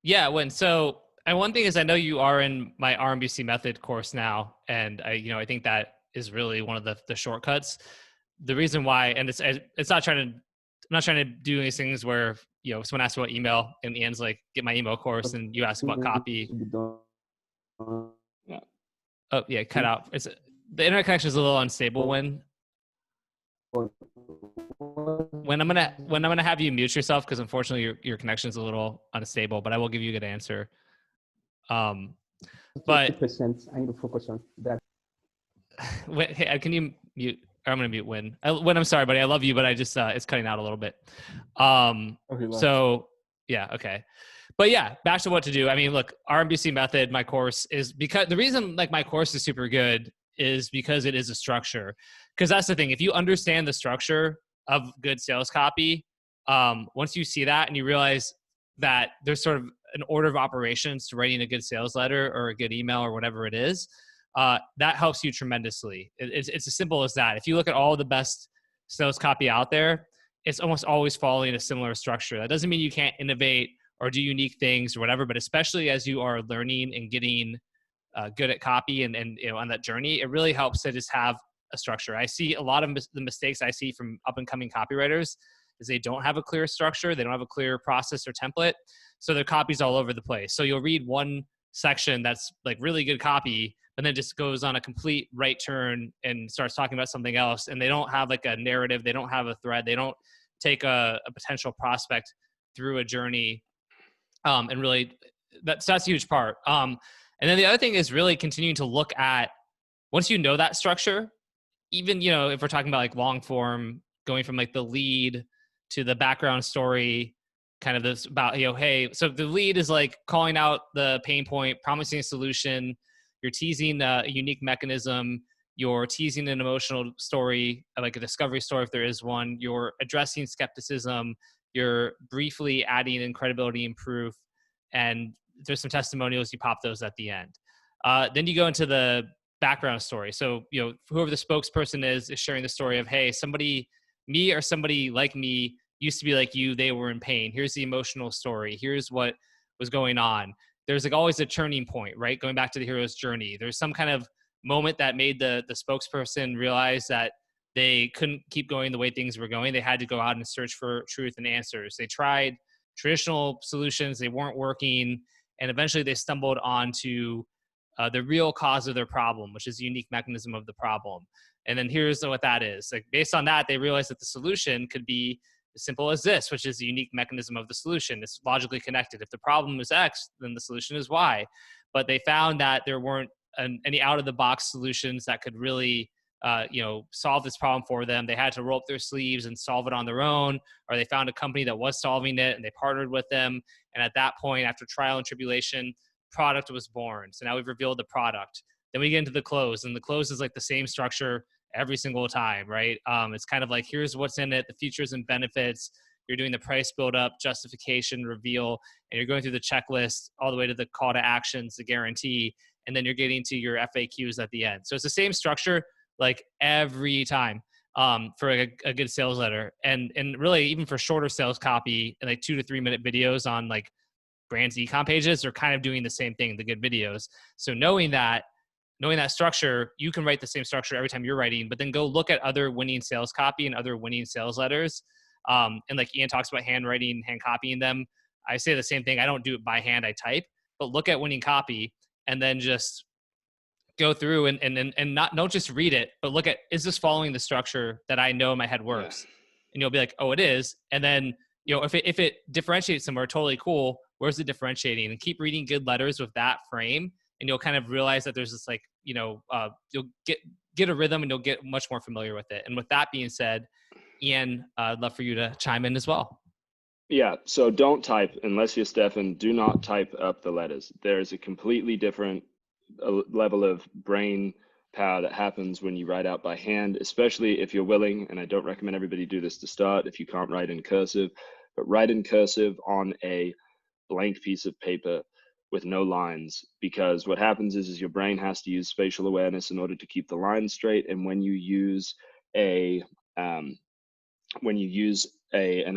Yeah, and one thing is, I know you are in my RMBC method course now, and I think that is really one of the shortcuts. the reason why, and it's not trying to, I'm not trying to do these things where, you know, someone asks about email and Ian's like, get my email course, and you ask about copy. Yeah. Oh yeah, cut out. It's the internet connection is a little unstable when I'm gonna have you mute yourself, because unfortunately your connection is a little unstable, but I will give you a good answer. But 50%, I need to focus on that. Wait, hey, Ed, can you mute? Or I'm gonna mute Win. Win, I'm sorry, buddy. I love you, but I just it's cutting out a little bit. Okay, So yeah, okay. But yeah, back to what to do. I mean, look, RMBC method, my course is, because the reason like my course is super good is because it is a structure. Because that's the thing. If you understand the structure of good sales copy, once you see that and you realize that there's sort of an order of operations to writing a good sales letter or a good email or whatever it is, that helps you tremendously. It's as simple as that. If you look at all the best sales copy out there, it's almost always following a similar structure. That doesn't mean you can't innovate or do unique things or whatever, but especially as you are learning and getting good at copy and you know, on that journey, it really helps to just have a structure. I see a lot of the mistakes I see from up and coming copywriters is they don't have a clear structure. They don't have a clear process or template. So their copy's all over the place. So you'll read one section that's like really good copy, but then just goes on a complete right turn and starts talking about something else. And they don't have like a narrative. They don't have a thread. They don't take a potential prospect through a journey. And really that's a huge part. And then the other thing is really continuing to look at, once you know that structure, even, you know, if we're talking about like long form, going from like the lead to the background story, kind of this about, you know, hey, so the lead is like calling out the pain point, promising a solution, you're teasing a unique mechanism, you're teasing an emotional story, like a discovery story if there is one, you're addressing skepticism, you're briefly adding in credibility and proof, and there's some testimonials, you pop those at the end. Then you go into the background story. So, you know, whoever the spokesperson is sharing the story of, hey, somebody, me or somebody like me used to be like you, they were in pain. Here's the emotional story. Here's what was going on. There's like always a turning point, right? Going back to the hero's journey. There's some kind of moment that made the spokesperson realize that they couldn't keep going the way things were going. They had to go out and search for truth and answers. They tried traditional solutions. They weren't working. And eventually they stumbled onto the real cause of their problem, which is the unique mechanism of the problem. And then here's what that is. Like based on that, they realized that the solution could be as simple as this, which is the unique mechanism of the solution. It's logically connected. If the problem is X, then the solution is Y. But they found that there weren't any out-of-the-box solutions that could really you know, solve this problem for them. They had to roll up their sleeves and solve it on their own, or they found a company that was solving it and they partnered with them. And at that point, after trial and tribulation, product was born. So now we've revealed the product. Then we get into the close, and the close is like the same structure every single time, right? It's kind of like, here's what's in it, the features and benefits. You're doing the price build up, justification, reveal, and you're going through the checklist all the way to the call to actions, the guarantee, and then you're getting to your FAQs at the end. So it's the same structure like every time for a good sales letter. And really even for shorter sales copy and like 2 to 3 minute videos on like brands e-com pages, are kind of doing the same thing, the good videos. So knowing that structure, you can write the same structure every time you're writing, but then go look at other winning sales copy and other winning sales letters. And like Ian talks about handwriting, hand copying them. I say the same thing. I don't do it by hand, I type, but look at winning copy and then just go through and not don't just read it, but look at, is this following the structure that I know in my head works? Yeah. And you'll be like, oh, it is. And then, you know, if it differentiates somewhere, totally cool. Where's the differentiating? And keep reading good letters with that frame, and you'll kind of realize that there's this like, you know, you'll get a rhythm and you'll get much more familiar with it. And with that being said, Ian, I'd love for you to chime in as well. Yeah, so don't type, unless you're Stefan, do not type up the letters. There is a completely different level of brain power that happens when you write out by hand, especially if you're willing, and I don't recommend everybody do this to start if you can't write in cursive, but write in cursive on a blank piece of paper with no lines, because what happens is your brain has to use spatial awareness in order to keep the lines straight. And when you use an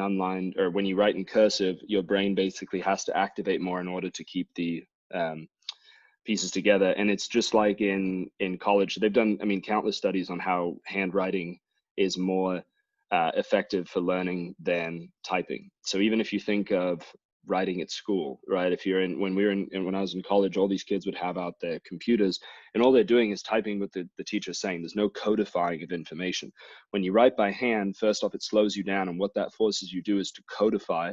unlined, or when you write in cursive, your brain basically has to activate more in order to keep the pieces together. And it's just like in college, they've done, I mean, countless studies on how handwriting is more effective for learning than typing. So even if you think of writing at school, right? If you're when I was in college, all these kids would have out their computers and all they're doing is typing what the teacher's saying. There's no codifying of information. When you write by hand, first off, it slows you down. And what that forces you to do is to codify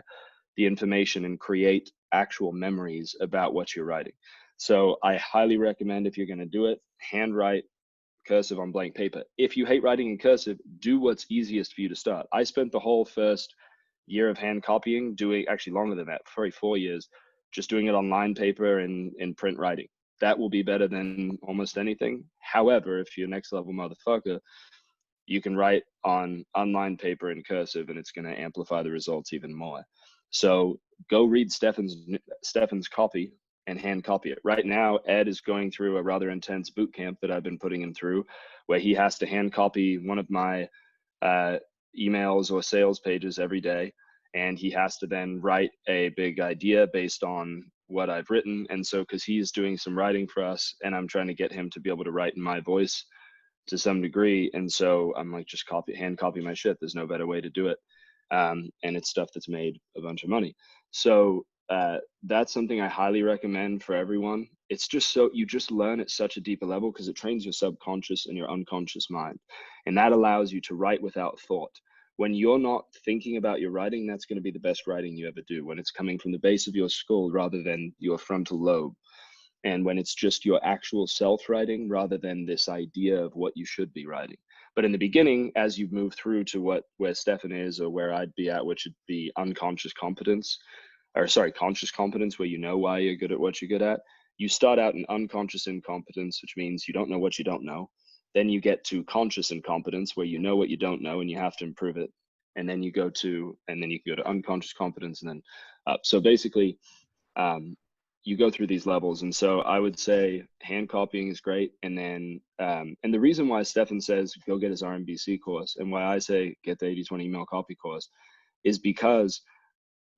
the information and create actual memories about what you're writing. So I highly recommend, if you're going to do it, handwrite cursive on blank paper. If you hate writing in cursive, do what's easiest for you to start. I spent the whole first year of hand copying, doing actually longer than that, probably 4 years, just doing it on line paper and print writing. That will be better than almost anything. However, if you're next level motherfucker, you can write on unlined paper in cursive and it's going to amplify the results even more. So go read Stefan's copy and hand copy it. Right now, Ed is going through a rather intense boot camp that I've been putting him through, where he has to hand copy one of my emails or sales pages every day. And he has to then write a big idea based on what I've written. And so, because he's doing some writing for us and I'm trying to get him to be able to write in my voice to some degree. And so I'm like, just hand copy my shit. There's no better way to do it. And it's stuff that's made a bunch of money. So that's something I highly recommend for everyone. It's just so you just learn at such a deeper level because it trains your subconscious and your unconscious mind. And that allows you to write without thought. When you're not thinking about your writing, that's going to be the best writing you ever do. When it's coming from the base of your skull rather than your frontal lobe. And when it's just your actual self-writing rather than this idea of what you should be writing. But in the beginning, as you move through to where Stefan is or where I'd be at, which would be conscious competence, where you know why you're good at what you're good at. You start out in unconscious incompetence, which means you don't know what you don't know. Then you get to conscious incompetence, where you know what you don't know and you have to improve it. And then you can go to unconscious competence and then up. So basically, you go through these levels. And so I would say hand copying is great. And then, and the reason why Stefan says go get his RMBC course and why I say get the 80-20 email copy course is because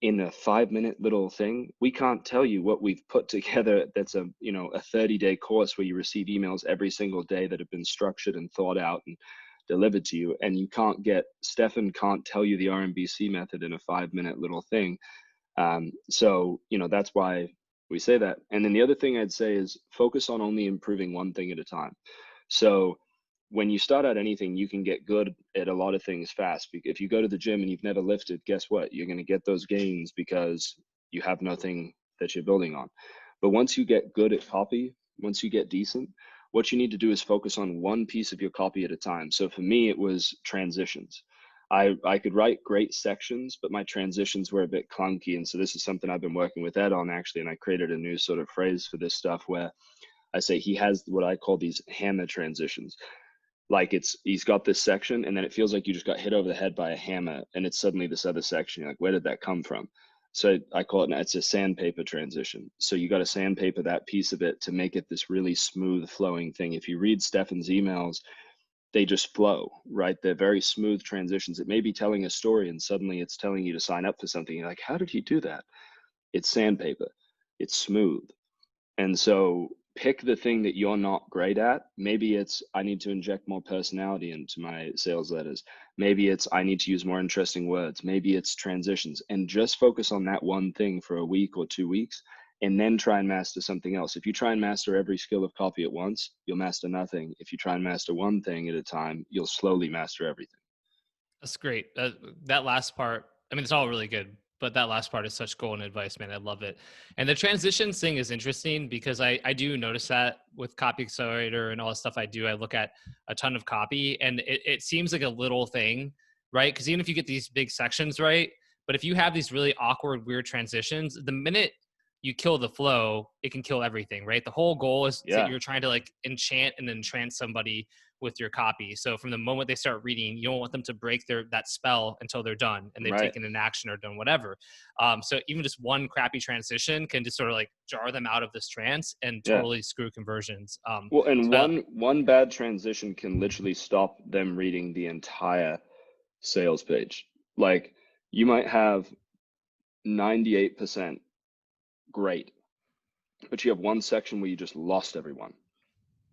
in a 5-minute little thing, we can't tell you what we've put together. That's a 30-day course where you receive emails every single day that have been structured and thought out and delivered to you. And Stefan can't tell you the RMBC method in a 5-minute little thing. So, that's why we say that. And then the other thing I'd say is focus on only improving one thing at a time. So when you start out anything, you can get good at a lot of things fast. If you go to the gym and you've never lifted, guess what? You're going to get those gains because you have nothing that you're building on. But once you get good at copy, once you get decent, what you need to do is focus on one piece of your copy at a time. So for me, it was transitions. I could write great sections, but my transitions were a bit clunky. And so this is something I've been working with Ed on actually. And I created a new sort of phrase for this stuff where I say he has what I call these hammer transitions. Like he's got this section and then it feels like you just got hit over the head by a hammer and it's suddenly this other section. You're like, where did that come from? So I call it's a sandpaper transition. So you got to sandpaper that piece of it to make it this really smooth flowing thing. If you read Stefan's emails, they just flow, right? They're very smooth transitions. It may be telling a story and suddenly it's telling you to sign up for something. You're like, how did he do that? It's sandpaper. It's smooth. And so pick the thing that you're not great at. Maybe it's, I need to inject more personality into my sales letters. Maybe it's, I need to use more interesting words. Maybe it's transitions, and just focus on that one thing for a week or 2 weeks and then try and master something else. If you try and master every skill of copy at once, you'll master nothing. If you try and master one thing at a time, you'll slowly master everything. That's great. That last part, I mean, it's all really good, but that last part is such golden advice, man. I love it. And the transitions thing is interesting because I do notice that with Copy Accelerator and all the stuff I do. I look at a ton of copy and it seems like a little thing, right? Because even if you get these big sections right, but if you have these really awkward, weird transitions, the minute you kill the flow, it can kill everything, right? The whole goal is that you're trying to like enchant and entrance somebody with your copy. So from the moment they start reading, you don't want them to break that spell until they're done and they've taken an action or done whatever. So even just one crappy transition can just sort of like jar them out of this trance and totally screw conversions. One bad transition can literally stop them reading the entire sales page. Like you might have 98% great, but you have one section where you just lost everyone.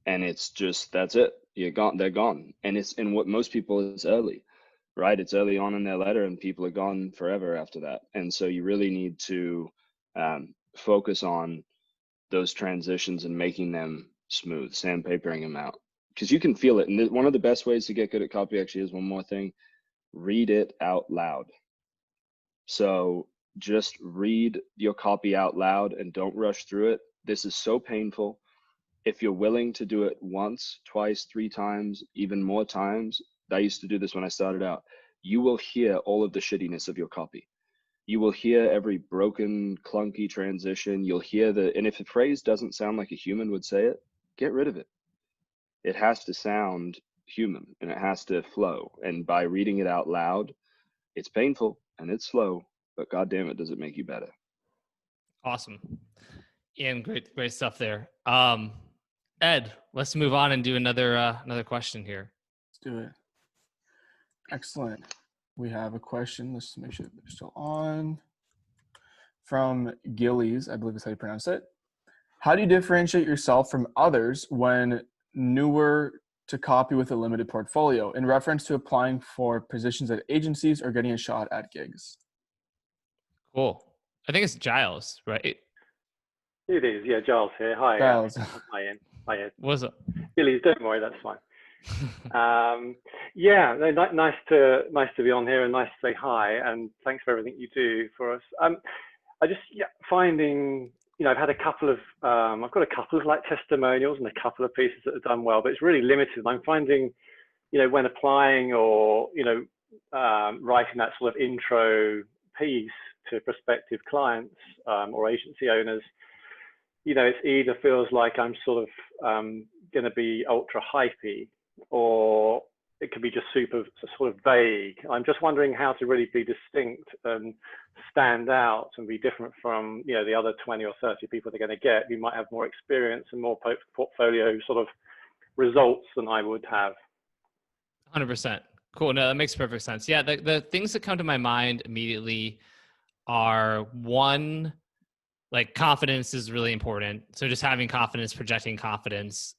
And it's just, that's it. they're gone. And what most people is early, right? It's early on in their letter and people are gone forever after that. And so you really need to focus on those transitions and making them smooth, sandpapering them out, because you can feel it. And one of the best ways to get good at copy actually is one more thing: read it out loud. So just read your copy out loud and don't rush through it. This is so painful. If you're willing to do it once, twice, 3 times, even more times, I used to do this when I started out, you will hear all of the shittiness of your copy. You will hear every broken, clunky transition. You'll hear and if a phrase doesn't sound like a human would say it, get rid of it. It has to sound human and it has to flow. And by reading it out loud, it's painful and it's slow, but God damn it, does it make you better. Awesome. Ian, great stuff there. Ed, let's move on and do another question here. Let's do it. Excellent. We have a question. Let's make sure they're still on. From Gillies, I believe is how you pronounce it. How do you differentiate yourself from others when newer to copy with a limited portfolio, in reference to applying for positions at agencies or getting a shot at gigs? Cool. I think it's Giles, right? It is, yeah. Giles here. Hi. Giles. Hi, Ian. Hi, Ed. What's up? Billy, don't worry, that's fine. Yeah, no, nice to be on here and nice to say hi, and thanks for everything you do for us. I just finding, I've had a couple of I've got a couple of like testimonials and a couple of pieces that have done well, but it's really limited. I'm finding, when applying or writing that sort of intro piece to prospective clients or agency owners, it either feels like I'm sort of going to be ultra hypey, or it could be just super sort of vague. I'm just wondering how to really be distinct and stand out and be different from, the other 20 or 30 people they're going to get who might have more experience and more portfolio sort of results than I would have. 100%. Cool. No, that makes perfect sense. Yeah. The things that come to my mind immediately are, one, like confidence is really important. So just having confidence, projecting confidence.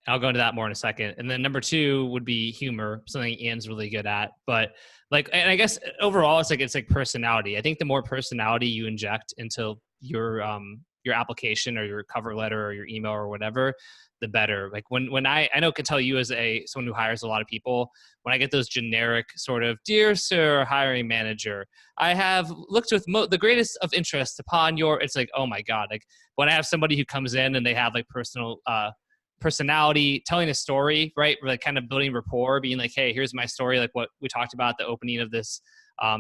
I'll go into that more in a second. And then number 2 would be humor, something Ian's really good at. But and I guess overall, it's like personality. I think the more personality you inject into your application or your cover letter or your email or whatever, the better. Like when I know, can tell you as someone who hires a lot of people, when I get those generic sort of, "Dear Sir Hiring Manager, I have looked with the greatest of interest upon your," it's like, oh my God. Like when I have somebody who comes in and they have like personality, telling a story, right? Like kind of building rapport, being like, "Hey, here's my story," like what we talked about at the opening of this,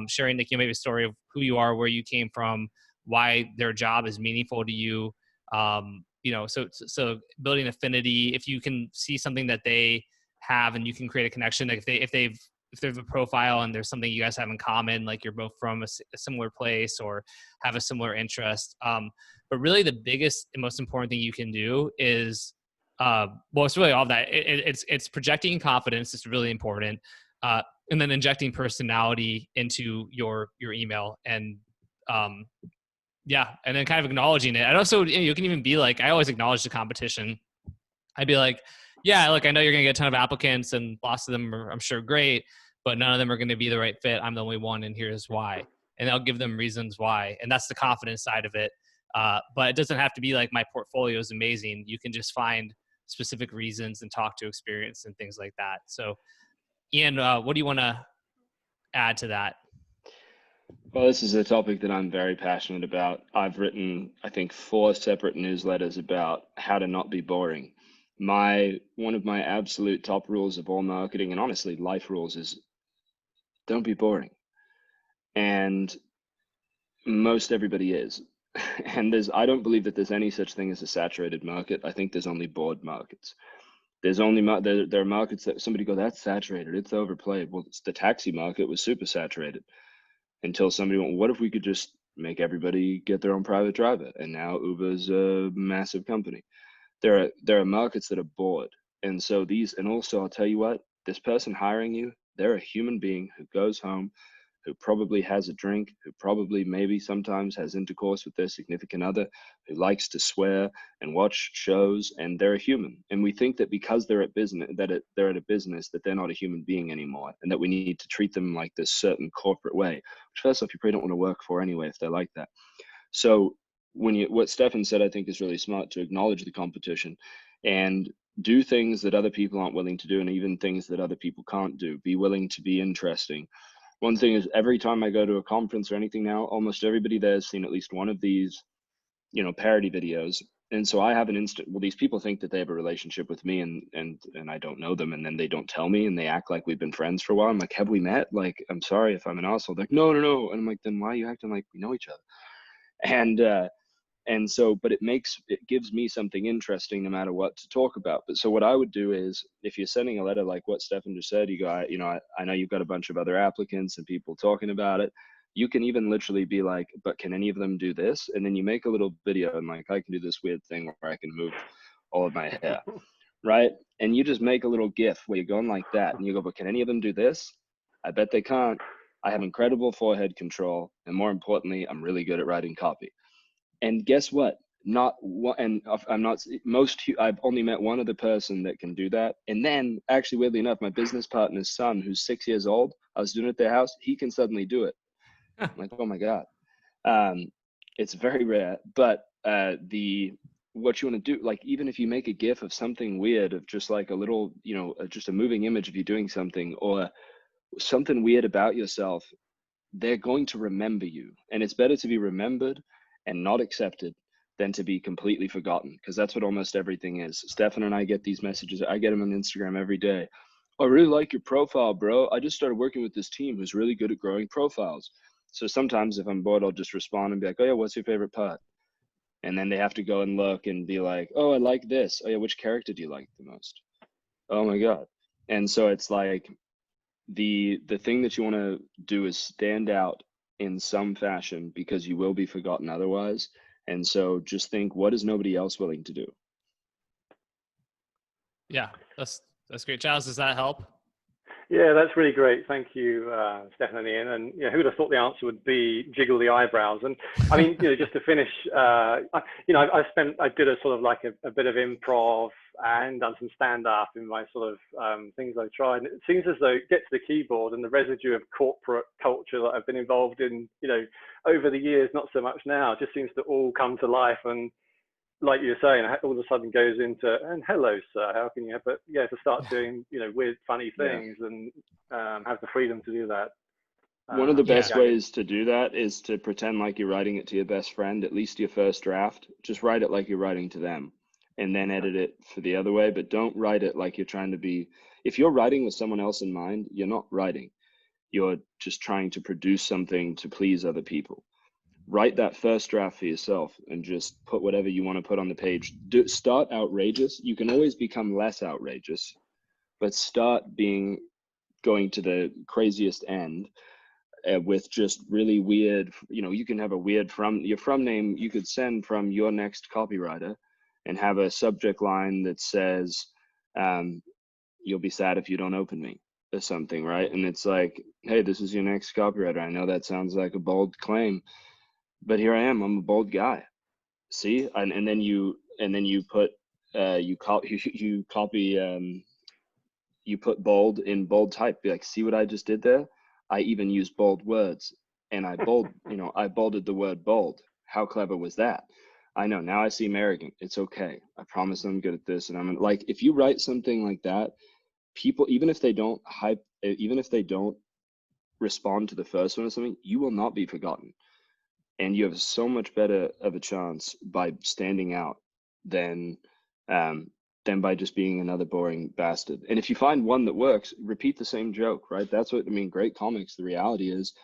sharing like, maybe a story of who you are, where you came from, why their job is meaningful to you. So building affinity, if you can see something that they have and you can create a connection, like if they have a profile and there's something you guys have in common, like you're both from a similar place or have a similar interest. But really the biggest and most important thing you can do is, it's really all of that. It's projecting confidence. It's really important. And then injecting personality into your email and, and then kind of acknowledging it. And also, you can even be like, I always acknowledge the competition. I'd be like, yeah, look, I know you're going to get a ton of applicants and lots of them are, I'm sure, great, but none of them are going to be the right fit. I'm the only one, and here's why. And I'll give them reasons why. And that's the confidence side of it. But it doesn't have to be like my portfolio is amazing. You can just find specific reasons and talk to experience and things like that. So Ian, what do you want to add to that? Well, this is a topic that I'm very passionate about. I've written, I think, 4 separate newsletters about how to not be boring. One of my absolute top rules of all marketing, and honestly life rules, is don't be boring. And most everybody is. And I don't believe that there's any such thing as a saturated market. I think there's only bored markets. There are markets that somebody go, "That's saturated, it's overplayed." Well, the taxi market was super saturated until somebody went, "What if we could just make everybody get their own private driver?" And now Uber's a massive company. There are markets that are bored. And so and also I'll tell you what, this person hiring you, they're a human being who goes home, who probably has a drink, who probably maybe sometimes has intercourse with their significant other, who likes to swear and watch shows, and they're a human. And we think that because they're at business, they're at a business, that they're not a human being anymore, and that we need to treat them like this certain corporate way, which first off, you probably don't want to work for anyway if they're like that. So what Stefan said, I think is really smart, to acknowledge the competition and do things that other people aren't willing to do, and even things that other people can't do. Be willing to be interesting. One thing is, every time I go to a conference or anything now, almost everybody there has seen at least one of these, parody videos. And so I have an instant, well, these people think that they have a relationship with me, and I don't know them, and then they don't tell me, and they act like we've been friends for a while. I'm like, have we met? Like, I'm sorry if I'm an asshole. They're like, no. And I'm like, then why are you acting like we know each other? And so, but it gives me something interesting no matter what to talk about. But so what I would do is, if you're sending a letter like what Stefan just said, you go, I know you've got a bunch of other applicants and people talking about it. You can even literally be like, but can any of them do this? And then you make a little video and like, I can do this weird thing where I can move all of my hair, right? And you just make a little GIF where you're going like that, and you go, but can any of them do this? I bet they can't. I have incredible forehead control, and more importantly, I'm really good at writing copy. And guess what? I've only met one other person that can do that. And then, actually, weirdly enough, my business partner's son, who's 6 years old, I was doing it at their house, he can suddenly do it. I'm like, oh my God. It's very rare, but what you want to do, like, even if you make a GIF of something weird, of just like a little, just a moving image of you doing something, or something weird about yourself, they're going to remember you. And it's better to be remembered and not accepted than to be completely forgotten, because that's what almost everything is. Stefan and I get these messages. I get them on Instagram every day. I really like your profile, bro. I just started working with this team who's really good at growing profiles. So sometimes if I'm bored, I'll just respond and be like, oh yeah, what's your favorite part? And then they have to go and look and be like, oh, I like this. Oh yeah, which character do you like the most? Oh my God. And so it's like, the thing that you want to do is stand out in some fashion, because you will be forgotten otherwise. And so just think, what is nobody else willing to do? Yeah, that's great. Giles, does that help? Yeah, that's really great. Thank you, Stefan and Ian. And who would have thought the answer would be jiggle the eyebrows? And I mean, just to finish, I did a sort of like a bit of improv and done some stand up in my sort of things I tried. And it seems as though it gets to the keyboard and the residue of corporate culture that I've been involved in, over the years, not so much now, just seems to all come to life. And like you were saying, all of a sudden goes into, and hello, sir, how can you have, but yeah, to start doing, weird, funny things, and have the freedom to do that. One of the best ways to do that is to pretend like you're writing it to your best friend, at least your first draft. Just write it like you're writing to them, and then edit it for the other way. But don't write it like you're trying to be, if you're writing with someone else in mind, you're not writing. You're just trying to produce something to please other people. Write that first draft for yourself and just put whatever you want to put on the page. Start outrageous. You can always become less outrageous, but start going to the craziest end with just really weird, you can have a weird your from name, you could send from your next copywriter and have a subject line that says, you'll be sad if you don't open me, or something, right? And it's like, hey, this is your next copywriter. I know that sounds like a bold claim, but here I am. I'm a bold guy. See, and then you put you put bold in bold type. Be like, see what I just did there? I even used bold words, and I bolded the word bold. How clever was that? I know, now I seem arrogant. It's okay. I promise I'm good at this. And I'm like, if you write something like that, people, even if they don't respond to the first one or something, you will not be forgotten. And you have so much better of a chance by standing out than by just being another boring bastard. And if you find one that works, repeat the same joke, right? That's what I mean. Great comics, the reality is,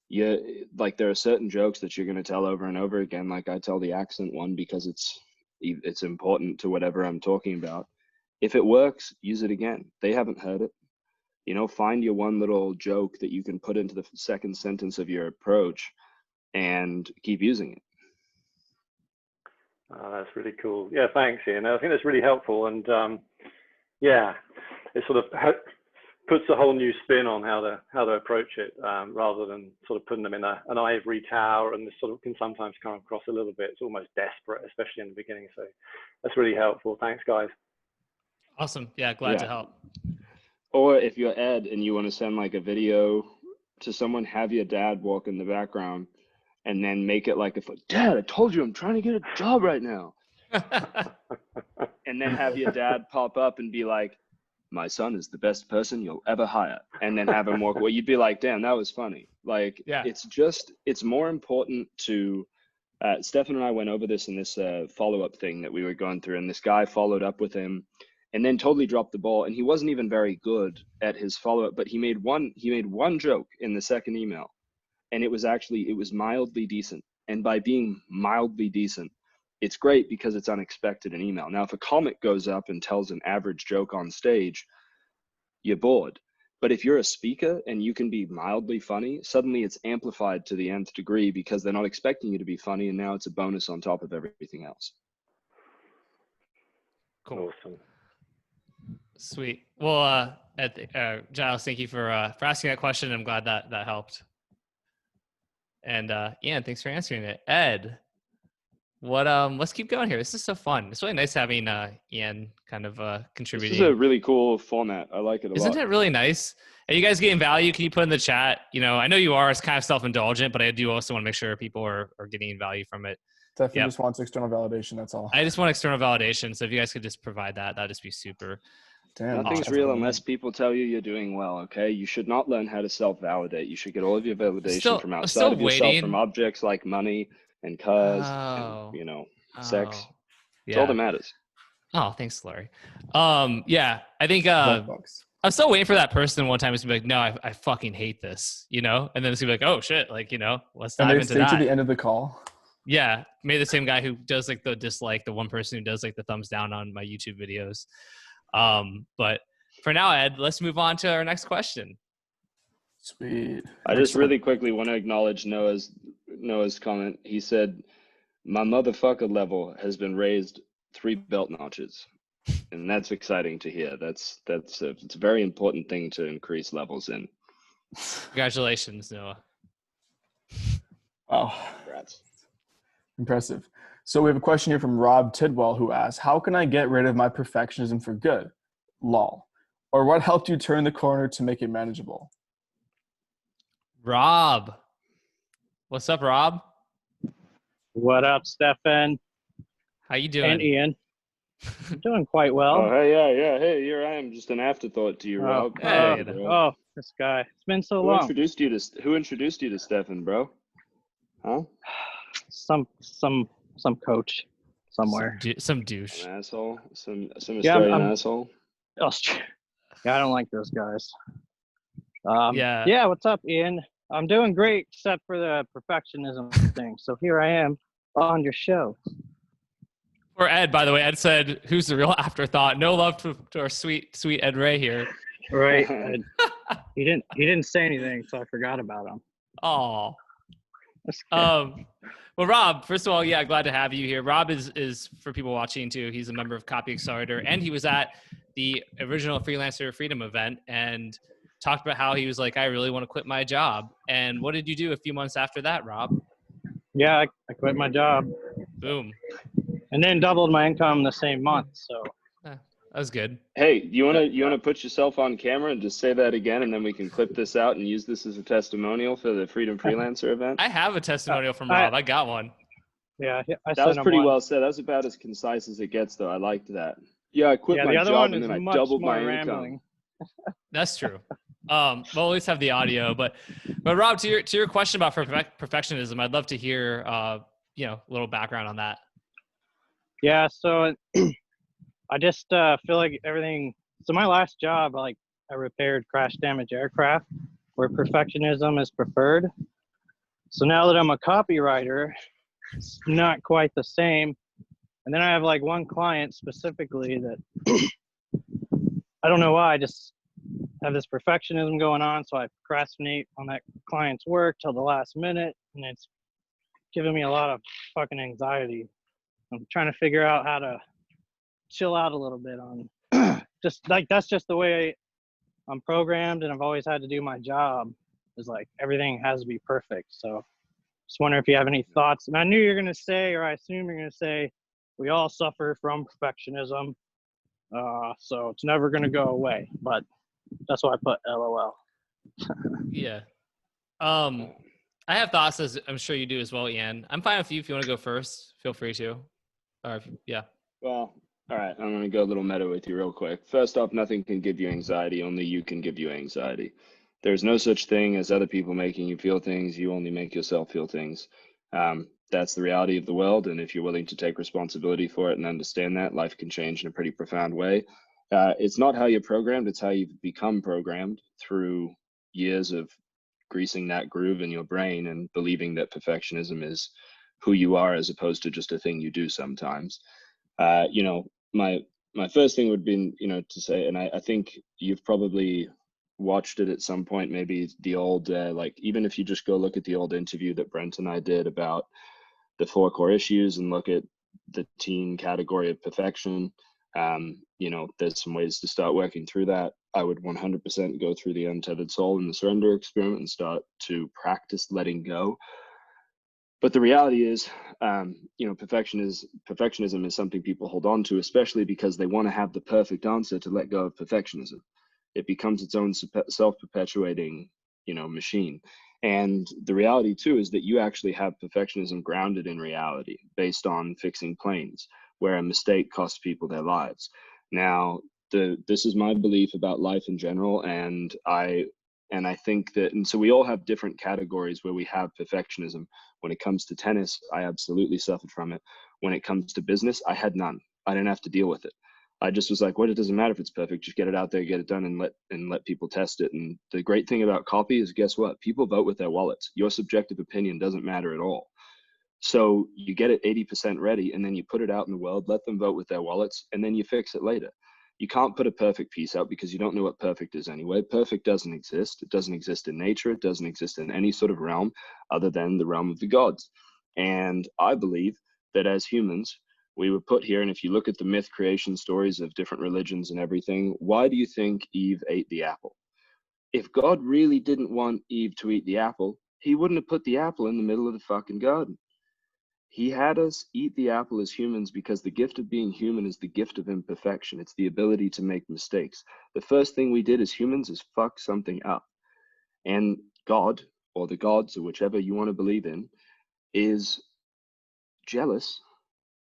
there are certain jokes that you're going to tell over and over again. Like I tell the accent one because it's important to whatever I'm talking about. If it works, use it again. They haven't heard it. Find your one little joke that you can put into the second sentence of your approach, and keep using it. Oh, that's really cool. Yeah, thanks, Ian. I think that's really helpful. And it sort of puts a whole new spin on how to approach it, rather than sort of putting them in an ivory tower, and this sort of can sometimes come across a little bit, it's almost desperate, especially in the beginning. So that's really helpful. Thanks, guys. Awesome. Yeah, glad to help. Or if you're Ed and you want to send like a video to someone, have your dad walk in the background and then make it like, Dad, I told you I'm trying to get a job right now. And then have your dad pop up and be like, my son is the best person you'll ever hire. And then have him walk away. You'd be like, damn, that was funny. Like, yeah. It's more important to, Stefan and I went over this in this follow-up thing that we were going through. And this guy followed up with him and then totally dropped the ball. And he wasn't even very good at his follow-up, but he made one joke in the second email. And it was mildly decent. And by being mildly decent, it's great because it's unexpected in email. Now, if a comic goes up and tells an average joke on stage, you're bored. But if you're a speaker and you can be mildly funny, suddenly it's amplified to the nth degree because they're not expecting you to be funny. And now it's a bonus on top of everything else. Cool. Awesome. Sweet. Well, Giles, thank you for asking that question. I'm glad that helped. And Ian, thanks for answering it. Ed, let's keep going here. This is so fun. It's really nice having Ian kind of contributing. This is a really cool format. I like it a lot. Isn't it really nice? Are you guys getting value? Can you put in the chat? You know, I know you are. It's kind of self-indulgent, but I do also want to make sure people are getting value from it. Definitely just wants external validation. That's all. I just want external validation. So if you guys could just provide that, that'd just be super. Damn, nothing's real unless people tell you you're doing well. Okay, you should not learn how to self-validate. You should get all of your validation from outside of yourself, from objects like money and cars, and, sex. It's all that matters. Oh, thanks, Larry. Yeah, I think I'm still waiting for that person one time to be like, no, I fucking hate this, and then it's gonna be like, oh shit, like, let's dive into that. To the end of the call. Yeah, maybe the same guy who does like the dislike, the one person who does like the thumbs down on my YouTube videos. But for now, Ed, let's move on to our next question. Sweet. I just really quickly want to acknowledge Noah's comment. He said, my motherfucker level has been raised 3 belt notches. And that's exciting to hear. It's a very important thing to increase levels in. Congratulations, Noah. Wow. Congrats. Impressive. So we have a question here from Rob Tidwell who asks, how can I get rid of my perfectionism for good? Lol. Or what helped you turn the corner to make it manageable? Rob. What's up, Rob? What up, Stefan? How you doing? And Ian. I'm doing quite well. Oh, hey, yeah. Hey, here I am. Just an afterthought to you, Rob. Hey. This guy. It's been so long. Who introduced you to Stefan, bro? Huh? Some coach somewhere. Some douche. An asshole. Some Australian asshole. Yeah, I don't like those guys. Yeah. Yeah, what's up, Ian? I'm doing great, except for the perfectionism thing. So here I am on your show. Or Ed, by the way. Ed said, who's the real afterthought? No love to our sweet Ed Reay here. Right. He didn't say anything, so I forgot about him. Oh. Well, Rob, first of all, yeah, glad to have you here. Rob is for people watching too. He's a member of Copy Accelerator, and he was at the original Freelancer Freedom event and talked about how he was like, I really want to quit my job. And what did you do a few months after that, Rob? Yeah, I quit my job. Boom. And then doubled my income the same month. So that was good. Hey, you wanna put yourself on camera and just say that again, and then we can clip this out and use this as a testimonial for the Freedom Freelancer event? I have a testimonial from Rob. I got one. Yeah, that was pretty well said. That was about as concise as it gets, though. I liked that. Yeah, I quit my job and then I doubled my income. That's true. We'll always have the audio, but Rob, to your question about perfectionism, I'd love to hear a little background on that. Yeah, so I just feel like everything. So my last job, I repaired crash damaged aircraft, where perfectionism is preferred. So now that I'm a copywriter, it's not quite the same. And then I have one client specifically that I don't know why, I just have this perfectionism going on. So I procrastinate on that client's work till the last minute, and it's giving me a lot of fucking anxiety. I'm trying to figure out how to chill out a little bit on just that's just the way I'm programmed and I've always had to do my job. Is like everything has to be perfect. So just wonder if you have any thoughts. And I knew you're going to say, or I assume you're going to say, we all suffer from perfectionism. So it's never going to go away. But that's why I put LOL. Yeah. I have thoughts, as I'm sure you do as well, Ian. I'm fine with you. If you want to go first, feel free to. Or yeah. Well, all right. I'm going to go a little meta with you real quick. First off, nothing can give you anxiety. Only you can give you anxiety. There's no such thing as other people making you feel things. You only make yourself feel things. That's the reality of the world. And if you're willing to take responsibility for it and understand that, life can change in a pretty profound way. It's not how you're programmed. It's how you've become programmed through years of greasing that groove in your brain and believing that perfectionism is who you are as opposed to just a thing you do sometimes. You know, my first thing would be, you know, to say, and I think you've probably watched it at some point, maybe the old, like, even if you just go look at the old interview that Brent and I did about the 4 core issues and look at the teen category of perfection, you know, there's some ways to start working through that. I would 100% go through the untethered soul and the surrender experiment and start to practice letting go. But the reality is, you know, perfectionism is something people hold on to, especially because they want to have the perfect answer to let go of perfectionism. It becomes its own self-perpetuating, you know, machine. And the reality too is that you actually have perfectionism grounded in reality, based on fixing planes, where a mistake costs people their lives. Now, this is my belief about life in general, and I think that, and so we all have different categories where we have perfectionism. When it comes to tennis, I absolutely suffered from it. When it comes to business, I had none. I didn't have to deal with it. I just was like, what, it doesn't matter if it's perfect, just get it out there, get it done, and let people test it. And the great thing about copy is, guess what? People vote with their wallets. Your subjective opinion doesn't matter at all. So you get it 80% ready, and then you put it out in the world, let them vote with their wallets, and then you fix it later. You can't put a perfect piece out because you don't know what perfect is anyway. Perfect doesn't exist. It doesn't exist in nature. It doesn't exist in any sort of realm other than the realm of the gods. And I believe that as humans, we were put here, and if you look at the myth creation stories of different religions and everything, why do you think Eve ate the apple? If God really didn't want Eve to eat the apple, he wouldn't have put the apple in the middle of the fucking garden. He had us eat the apple as humans because the gift of being human is the gift of imperfection. It's the ability to make mistakes. The first thing we did as humans is fuck something up. And God, or the gods, or whichever you want to believe in, is jealous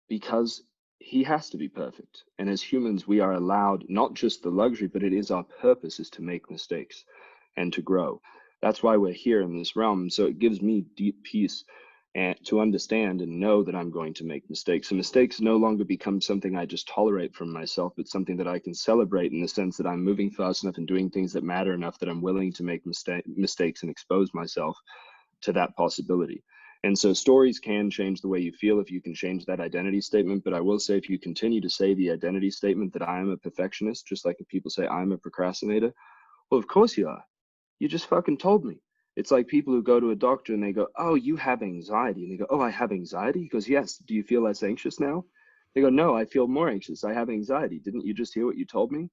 because he has to be perfect. And as humans, we are allowed not just the luxury, but it is our purpose is to make mistakes and to grow. That's why we're here in this realm. So it gives me deep peace and to understand and know that I'm going to make mistakes. And mistakes no longer become something I just tolerate from myself, but something that I can celebrate in the sense that I'm moving fast enough and doing things that matter enough that I'm willing to make mistakes and expose myself to that possibility. And so stories can change the way you feel if you can change that identity statement. But I will say, if you continue to say the identity statement that I am a perfectionist, just like if people say I'm a procrastinator, well, of course you are. You just fucking told me. It's like people who go to a doctor and they go, oh, you have anxiety. And they go, oh, I have anxiety? He goes, yes. Do you feel less anxious now? They go, no, I feel more anxious. I have anxiety. Didn't you just hear what you told me?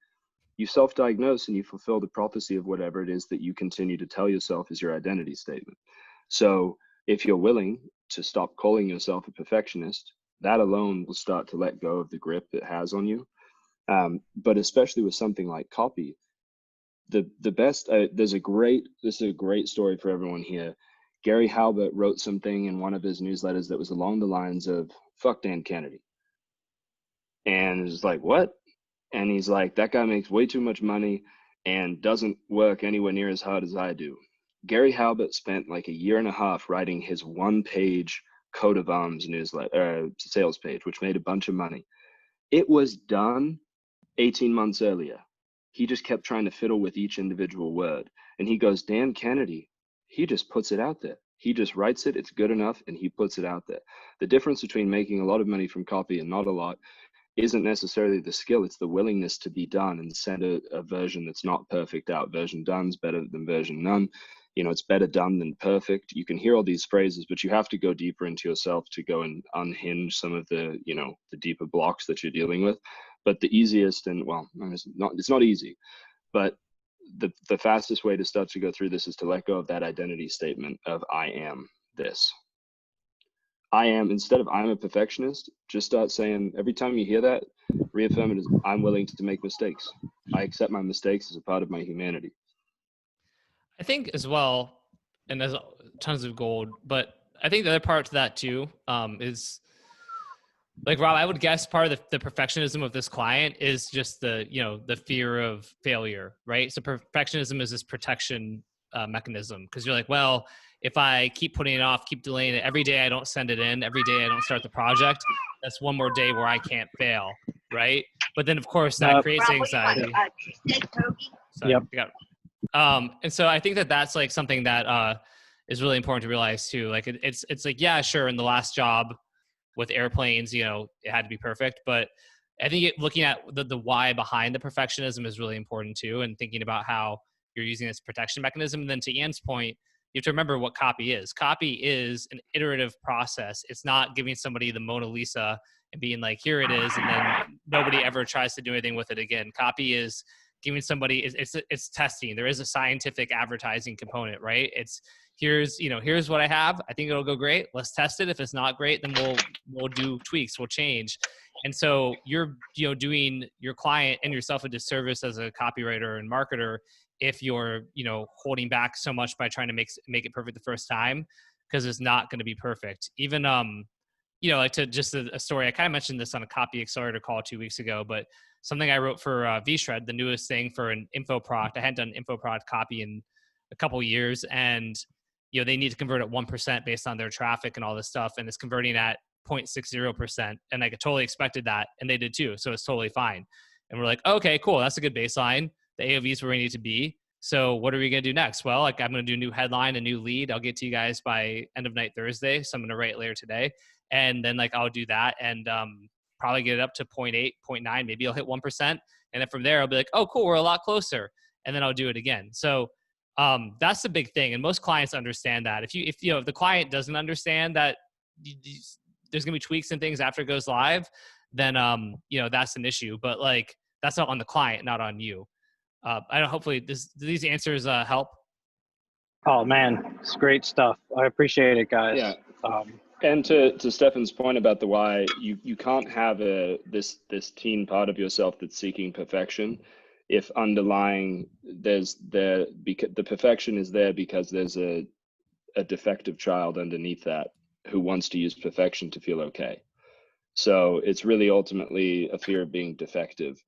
You self-diagnose and you fulfill the prophecy of whatever it is that you continue to tell yourself is your identity statement. So if you're willing to stop calling yourself a perfectionist, that alone will start to let go of the grip it has on you. But especially with something like copy, the best, this is a great story for everyone here. Gary Halbert wrote something in one of his newsletters that was along the lines of, fuck Dan Kennedy. And it's like, what? And he's like, that guy makes way too much money and doesn't work anywhere near as hard as I do. Gary Halbert spent like 1.5 years writing his 1-page coat of arms newsletter, sales page, which made a bunch of money. It was done 18 months earlier. He just kept trying to fiddle with each individual word. And he goes, Dan Kennedy, he just puts it out there. He just writes it, it's good enough, and he puts it out there. The difference between making a lot of money from copy and not a lot isn't necessarily the skill, it's the willingness to be done and send a version that's not perfect out. Version done's better than version none. You know, it's better done than perfect. You can hear all these phrases, but you have to go deeper into yourself to go and unhinge some of the, you know, the deeper blocks that you're dealing with. But the easiest, and well, it's not easy, but the fastest way to start to go through this is to let go of that identity statement of I am this. I am, instead of I'm a perfectionist, just start saying, every time you hear that, reaffirm it as I'm willing to make mistakes. I accept my mistakes as a part of my humanity. I think as well, and there's tons of gold, but I think the other part to that too is, like, Rob, I would guess part of the perfectionism of this client is just the fear of failure, right? So perfectionism is this protection mechanism, because you're like, well, if I keep putting it off, keep delaying it, every day I don't send it in, every day I don't start the project, that's one more day where I can't fail, right? But then, of course, that creates anxiety. Sorry, Yep. And so I think that that's like something that is really important to realize too. Like it's like, yeah, sure, in the last job with airplanes, it had to be perfect, but I think looking at the why behind the perfectionism is really important too, and thinking about how you're using this protection mechanism. And then to Ian's point, you have to remember what copy is. Copy is an iterative process. It's not giving somebody the Mona Lisa and being like, here it is, and then nobody ever tries to do anything with it again. Copy is giving somebody, it's testing. There is a scientific advertising component, right? It's here's what I have. I think it'll go great. Let's test it. If it's not great, then we'll do tweaks, we'll change. And so you're doing your client and yourself a disservice as a copywriter and marketer if you're holding back so much by trying to make it perfect the first time, because it's not going to be perfect. Even like to just a story, I kind of mentioned this on a copy accelerator call 2 weeks ago, but something I wrote for VShred, the newest thing for an info product. I hadn't done info product copy in a couple of years, and they need to convert at 1% based on their traffic and all this stuff, and it's converting at 0.60%, and I totally expected that, and they did too, so it's totally fine. And we're like, okay, cool, that's a good baseline. The AOV is where we need to be. So what are we going to do next? Well, like, I'm going to do a new headline, a new lead. I'll get to you guys by end of night Thursday, so I'm going to write later today, and then I'll do that and probably get it up to 0.8, 0.9. Maybe I'll hit 1%, and then from there I'll be like, oh, cool, we're a lot closer, and then I'll do it again. So that's the big thing, and most clients understand that. If the client doesn't understand that there's going to be tweaks and things after it goes live, then that's an issue. But that's not on the client, not on you. I don't. Hopefully, these answers help. Oh man, it's great stuff. I appreciate it, guys. Yeah. And to Stefan's point about the why, you can't have this teen part of yourself that's seeking perfection if underlying the perfection is there because there's a defective child underneath that who wants to use perfection to feel okay. So it's really ultimately a fear of being defective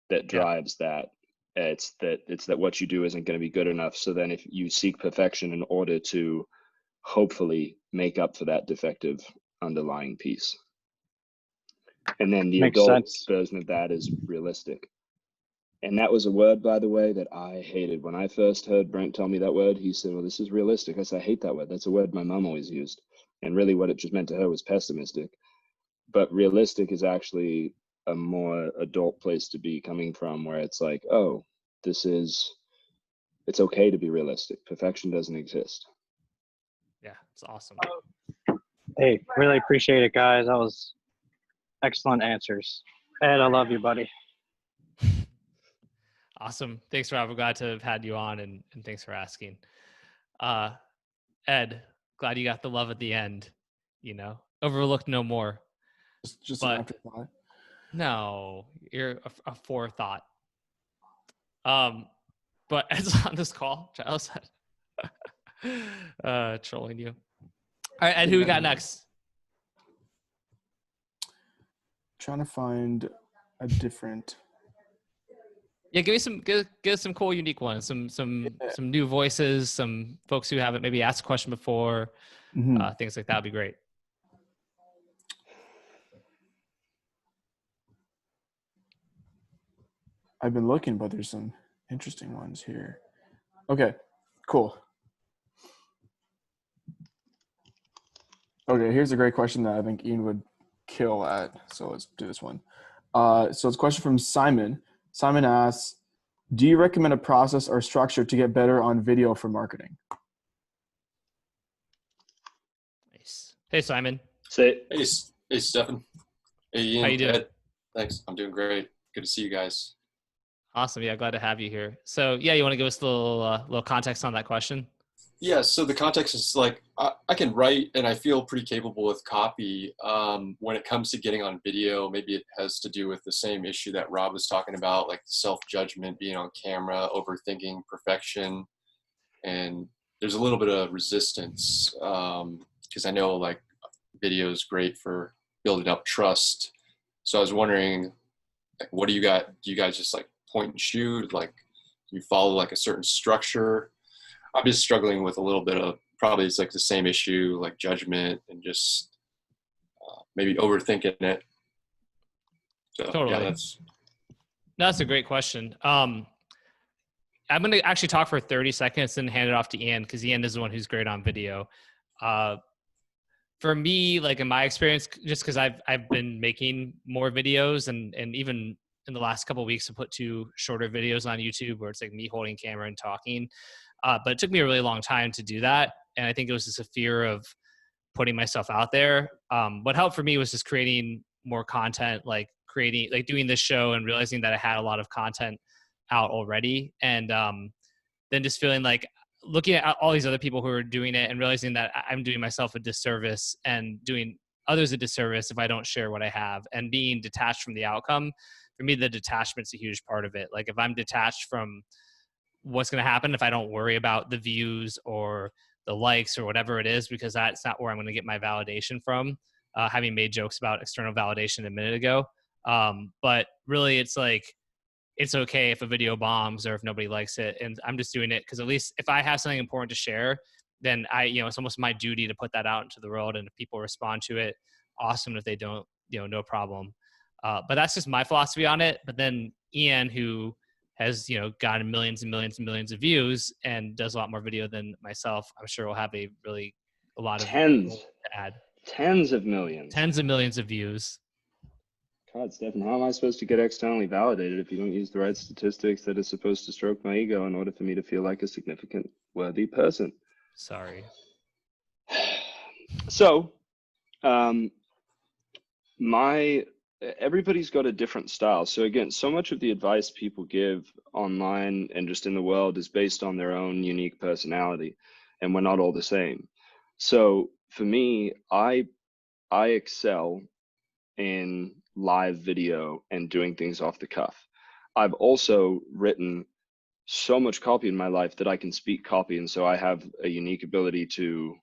that drives that. It's that what you do isn't going to be good enough. So then if you seek perfection in order to hopefully make up for that defective underlying piece. And then the adult version of that is realistic. And that was a word, by the way, that I hated. When I first heard Brent tell me that word, he said, well, this is realistic. I said, I hate that word. That's a word my mom always used. And really what it just meant to her was pessimistic. But realistic is actually a more adult place to be coming from, where it's like, oh, it's okay to be realistic. Perfection doesn't exist. Yeah, it's awesome. Hey, really appreciate it, guys. That was excellent answers. Ed, I love you, buddy. Awesome. Thanks, Rob. We're glad to have had you on, and thanks for asking. Ed, glad you got the love at the end. Overlooked no more. Just an afterthought. No, you're a forethought. But Ed's on this call. Giles said, trolling you. All right, Ed, who we got next? Trying to find a different. Yeah, give us some cool, unique ones. Some new voices. Some folks who haven't maybe asked a question before. Things like that would be great. I've been looking, but there's some interesting ones here. Okay, cool. Okay, here's a great question that I think Ian would kill at. So let's do this one. So it's a question from Simon. Simon asks, do you recommend a process or structure to get better on video for marketing? Nice. Hey, Simon. Hey, Stefan. Hey, Ian. How you doing? Ed. Thanks. I'm doing great. Good to see you guys. Awesome. Yeah, glad to have you here. So yeah, you want to give us a little context on that question? Yeah, so the context is like, I can write and I feel pretty capable with copy. When it comes to getting on video, maybe it has to do with the same issue that Rob was talking about, like self-judgment, being on camera, overthinking perfection. And there's a little bit of resistance because I know like video is great for building up trust. So I was wondering, like, what do you got? Do you guys just like point and shoot? Like, do you follow like a certain structure? I'm just struggling with a little bit of probably it's like the same issue, like judgment and just maybe overthinking it. So, Totally. Yeah, That's a great question. I'm going to actually talk for 30 seconds and hand it off to Ian because Ian is the one who's great on video. For me, like in my experience, just because I've been making more videos and even in the last couple of weeks, I put 2 shorter videos on YouTube where it's like me holding camera and talking. But it took me a really long time to do that. And I think it was just a fear of putting myself out there. What helped for me was just creating more content, like doing this show and realizing that I had a lot of content out already. And then just feeling like looking at all these other people who are doing it and realizing that I'm doing myself a disservice and doing others a disservice if I don't share what I have, and being detached from the outcome. For me, the detachment's a huge part of it. Like if I'm detached from what's going to happen if I don't worry about the views or the likes or whatever it is, because that's not where I'm going to get my validation from. Having made jokes about external validation a minute ago. But really it's like, it's okay if a video bombs or if nobody likes it. And I'm just doing it because at least if I have something important to share, then it's almost my duty to put that out into the world. And if people respond to it, awesome. If they don't, no problem. But that's just my philosophy on it. But then Ian, who has, gotten millions and millions and millions of views and does a lot more video than myself, I'm sure will have a lot of Tens to add. Tens of millions. Tens of millions of views. God, Stefan, how am I supposed to get externally validated if you don't use the right statistics that are supposed to stroke my ego in order for me to feel like a significant, worthy person? Sorry. So, everybody's got a different style. So again, so much of the advice people give online and just in the world is based on their own unique personality, and we're not all the same. So for me, I excel in live video and doing things off the cuff. I've also written so much copy in my life that I can speak copy, and so I have a unique ability to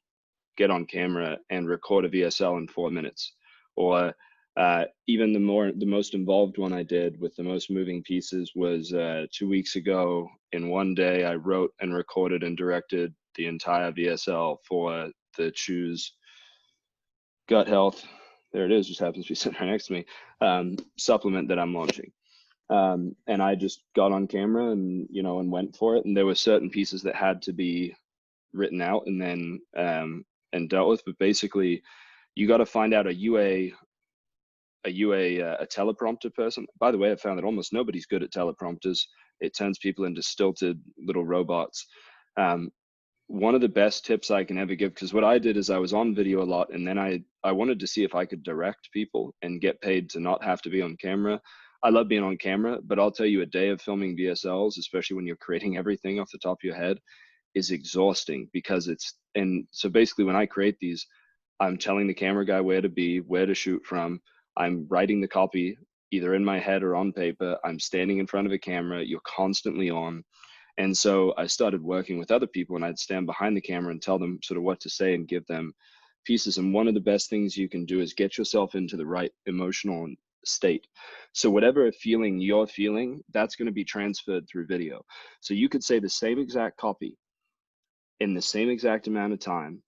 get on camera and record a VSL in 4 minutes, or even the most involved one I did with the most moving pieces was 2 weeks ago. In one day, I wrote and recorded and directed the entire VSL for the Choose Gut Health. There it is, just happens to be sitting right next to me, supplement that I'm launching. And I just got on camera and, and went for it. And there were certain pieces that had to be written out and then, and dealt with. But basically, you got to find out a teleprompter person. By the way, I found that almost nobody's good at teleprompters. It turns people into stilted little robots. One of the best tips I can ever give, because what I did is I was on video a lot, and then I wanted to see if I could direct people and get paid to not have to be on camera. I love being on camera, but I'll tell you, a day of filming VSLs, especially when you're creating everything off the top of your head, is exhausting, because and so basically when I create these, I'm telling the camera guy where to be, where to shoot from. I'm writing the copy either in my head or on paper. I'm standing in front of a camera. You're constantly on. And so I started working with other people, and I'd stand behind the camera and tell them sort of what to say and give them pieces. And one of the best things you can do is get yourself into the right emotional state. So whatever feeling you're feeling, that's going to be transferred through video. So you could say the same exact copy in the same exact amount of time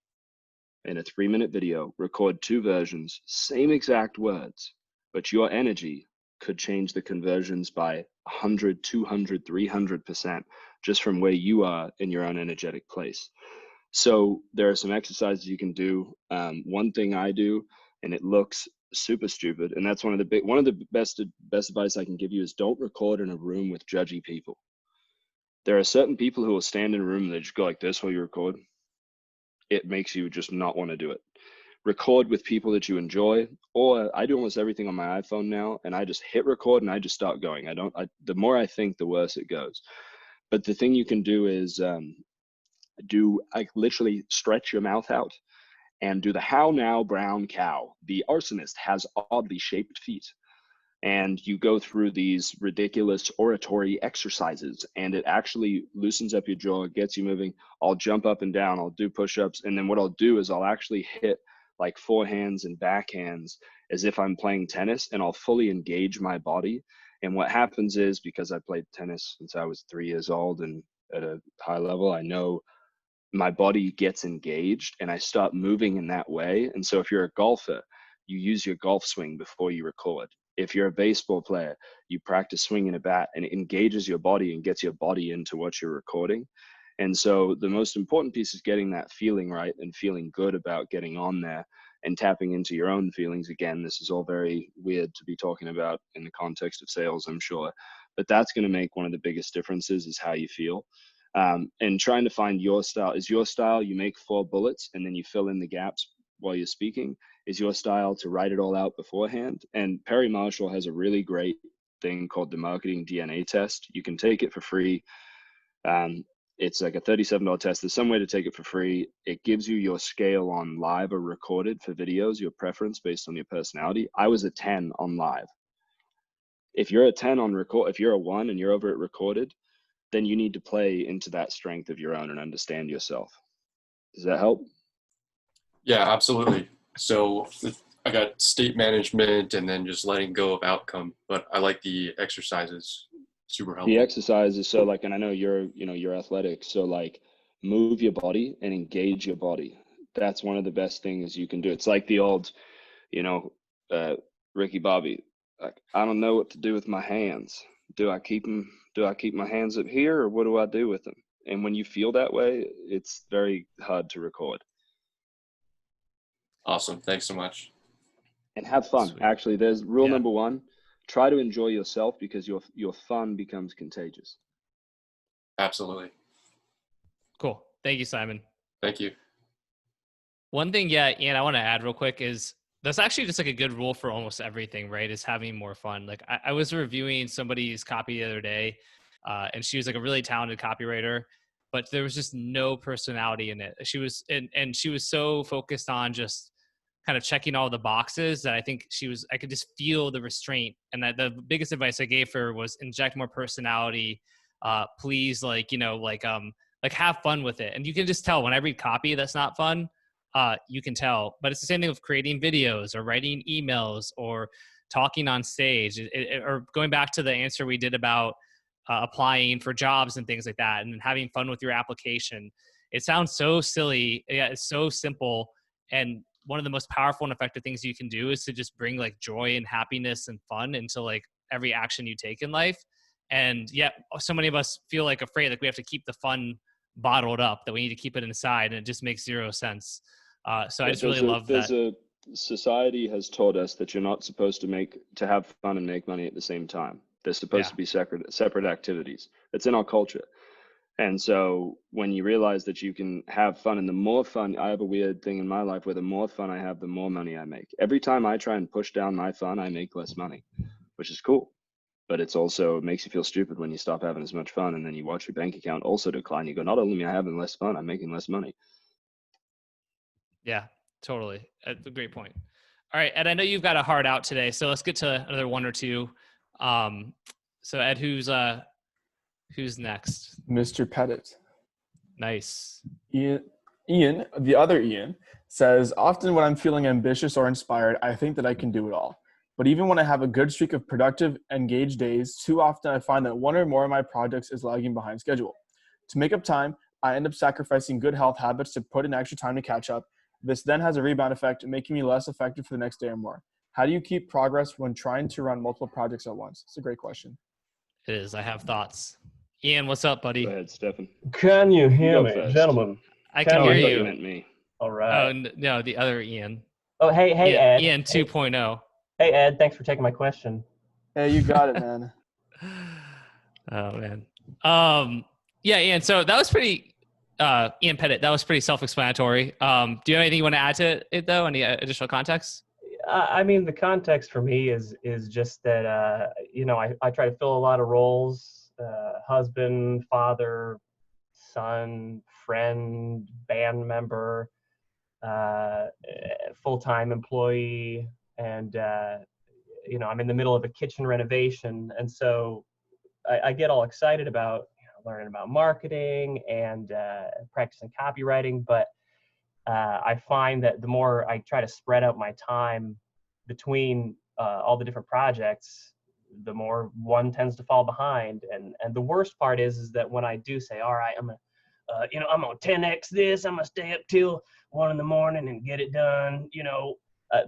in a 3-minute video, record 2 versions, same exact words, but your energy could change the conversions by 100, 200, 300% just from where you are in your own energetic place. So there are some exercises you can do. One thing I do, and it looks super stupid, and that's one of the best advice I can give you, is don't record in a room with judgy people. There are certain people who will stand in a room and they just go like this while you record. It makes you just not want to do it. record with people that you enjoy, or I do almost everything on my iPhone now, and I just hit record and I just start going. The more I think, the worse it goes. But the thing you can do is literally stretch your mouth out and do the how now brown cow. The arsonist has oddly shaped feet. And you go through these ridiculous oratory exercises, and it actually loosens up your jaw, gets you moving. I'll jump up and down, I'll do push-ups, and then what I'll do is I'll actually hit like forehands and backhands as if I'm playing tennis, and I'll fully engage my body. And what happens is, because I played tennis since I was 3 years old and at a high level, I know my body gets engaged and I start moving in that way. And so if you're a golfer, you use your golf swing before you record. If you're a baseball player, you practice swinging a bat, and it engages your body and gets your body into what you're recording. And so the most important piece is getting that feeling right and feeling good about getting on there and tapping into your own feelings. Again, this is all very weird to be talking about in the context of sales, I'm sure, but that's going to make one of the biggest differences is how you feel. And trying to find your style. Is your style, you make 4 bullets and then you fill in the gaps while you're speaking? Is your style to write it all out beforehand? And Perry Marshall has a really great thing called the marketing DNA test. You can take it for free. It's like a $37 test. There's some way to take it for free. It gives you your scale on live or recorded for videos, your preference based on your personality. I was a 10 on live. If you're a 10 on record, if you're a 1 and you're over at recorded, then you need to play into that strength of your own and understand yourself. Does that help? Yeah, absolutely. So I got state management and then just letting go of outcome, but I like the exercises. Super helpful. The exercises, so like, and I know you're athletic, so like move your body and engage your body. That's one of the best things you can do. It's like the old, Ricky Bobby, like, I don't know what to do with my hands. Do I keep my hands up here, or what do I do with them? And when you feel that way, it's very hard to record. Awesome. Thanks so much. And have fun. Sweet. Actually, there's rule number 1. Try to enjoy yourself, because your fun becomes contagious. Absolutely. Cool. Thank you, Simon. Thank you. One thing, Ian, I want to add real quick is that's actually just like a good rule for almost everything, right? Is having more fun. Like I was reviewing somebody's copy the other day, and she was like a really talented copywriter, but there was just no personality in it. She was, and she was so focused on just kind of checking all the boxes that I think I could just feel the restraint. And that the biggest advice I gave her was inject more personality. Please, have fun with it. And you can just tell when I read copy that's not fun, you can tell. But it's the same thing with creating videos or writing emails or talking on stage, or going back to the answer we did about applying for jobs and things like that, and having fun with your application. It sounds so silly. Yeah, it's so simple. And one of the most powerful and effective things you can do is to just bring like joy and happiness and fun into like every action you take in life. And yet so many of us feel like afraid, like we have to keep the fun bottled up, that we need to keep it inside, and it just makes zero sense. So I just really love that. Society has taught us that you're not supposed to have fun and make money at the same time. They're supposed to be separate activities. It's in our culture. And so when you realize that you can have fun, and the more fun, I have a weird thing in my life where the more fun I have, the more money I make. Every time I try and push down my fun, I make less money, which is cool. But it makes you feel stupid when you stop having as much fun, and then you watch your bank account also decline. You go, not only am I having less fun, I'm making less money. Yeah, totally. That's a great point. All right, Ed, I know you've got a hard out today, so let's get to another one or two. So Ed, who's next? Mr. Pettit. Nice. Ian, the other Ian, says, often when I'm feeling ambitious or inspired, I think that I can do it all. But even when I have a good streak of productive, engaged days, too often I find that one or more of my projects is lagging behind schedule. To make up time, I end up sacrificing good health habits to put in extra time to catch up. This then has a rebound effect, making me less effective for the next day or more. How do you keep progress when trying to run multiple projects at once? It's a great question. It is. I have thoughts. Ian, what's up, buddy? Go ahead, Stefan. Can you hear me, first. gentlemen? I can hear You you. meant me. All right. Oh, no, the other Ian. Oh, hey, Ed. Ian 2.0. Hey, Ed. Thanks for taking my question. Hey, you got it, man. Oh, man. Yeah, Ian. So that was pretty Ian Pettit, that was pretty self-explanatory. Do you have anything you want to add to it though? Any additional context? I mean, the context for me is just that, I try to fill a lot of roles, husband, father, son, friend, band member, full-time employee, and, I'm in the middle of a kitchen renovation. And so I get all excited about learning about marketing and practicing copywriting, but I find that the more I try to spread out my time between all the different projects, the more one tends to fall behind. And the worst part is that when I do say, all right, I'm gonna 10x this, I'm gonna stay up till 1 a.m. and get it done.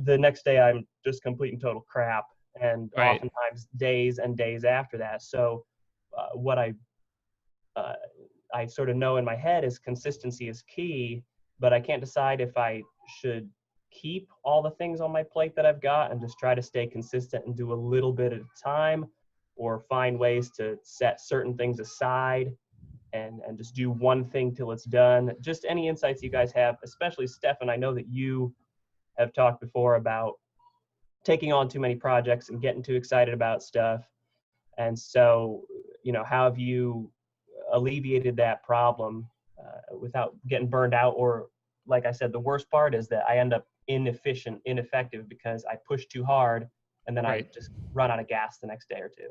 The next day I'm just complete and total crap, and oftentimes days and days after that. So what I sort of know in my head is consistency is key, but I can't decide if I should keep all the things on my plate that I've got and just try to stay consistent and do a little bit at a time, or find ways to set certain things aside and just do one thing till it's done. Just any insights you guys have, especially Stefan. I know that you have talked before about taking on too many projects and getting too excited about stuff. And so, how have you alleviated that problem without getting burned out? Or, like I said, the worst part is that I end up ineffective because I push too hard and then I just run out of gas the next day or two.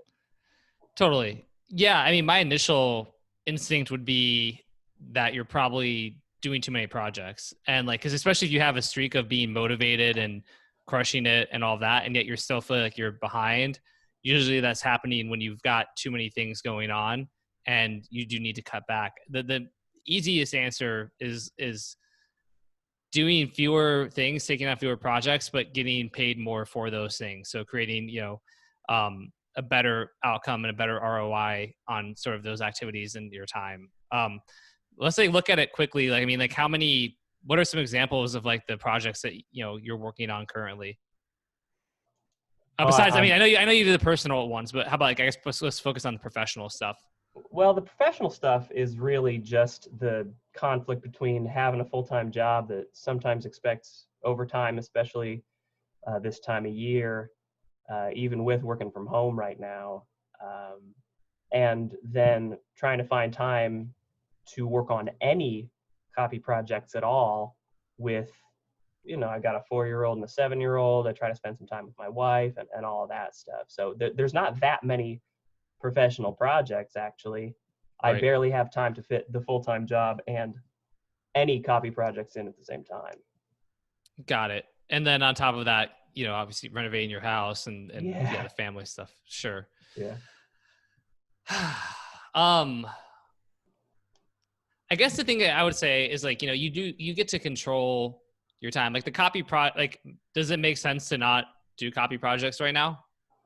Totally. Yeah. I mean, my initial instinct would be that you're probably doing too many projects. And because especially if you have a streak of being motivated and crushing it and all that, and yet you're still feeling like you're behind, usually that's happening when you've got too many things going on and you do need to cut back. The easiest answer is doing fewer things, taking on fewer projects, but getting paid more for those things. So creating, a better outcome and a better ROI on sort of those activities and your time. Let's look at it quickly. What are some examples of the projects that, you're working on currently? Besides, I know you do the personal ones, but how about let's focus on the professional stuff. Well, the professional stuff is really just the conflict between having a full-time job that sometimes expects overtime, especially this time of year, even with working from home right now, and then trying to find time to work on any copy projects at all with, I got a 4-year-old and a 7-year-old. I try to spend some time with my wife and all of that stuff. So there's not that many professional projects, actually. I barely have time to fit the full-time job and any copy projects in at the same time. Got it. And then on top of that, obviously renovating your house and the family stuff. Sure. Yeah. I guess the thing that I would say is you get to control your time. The copy does it make sense to not do copy projects right now?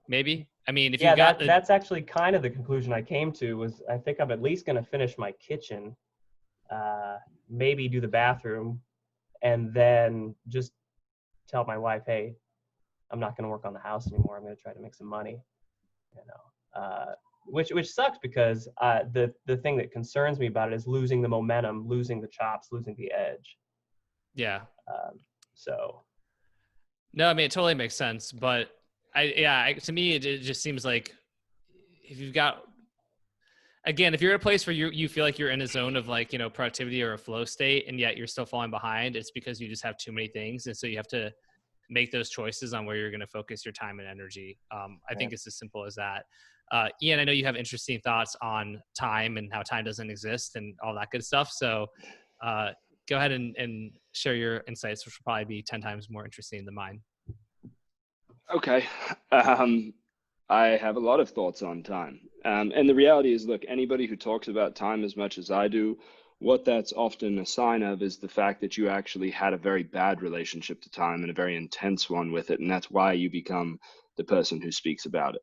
Maybe. I mean, if that's actually kind of the conclusion I came to. Was I think I'm at least going to finish my kitchen, maybe do the bathroom, and then just tell my wife, hey, I'm not going to work on the house anymore. I'm going to try to make some money, which sucks because the thing that concerns me about it is losing the momentum, losing the chops, losing the edge. Yeah. No, I mean, it totally makes sense, but to me, it just seems like if you've got, again, if you're at a place where you feel like you're in a zone of productivity or a flow state, and yet you're still falling behind, it's because you just have too many things. And so you have to make those choices on where you're going to focus your time and energy. I think it's as simple as that. Ian, I know you have interesting thoughts on time and how time doesn't exist and all that good stuff. So go ahead and share your insights, which will probably be 10 times more interesting than mine. Okay. I have a lot of thoughts on time. And the reality is, look, anybody who talks about time as much as I do, what that's often a sign of is the fact that you actually had a very bad relationship to time and a very intense one with it. And that's why you become the person who speaks about it.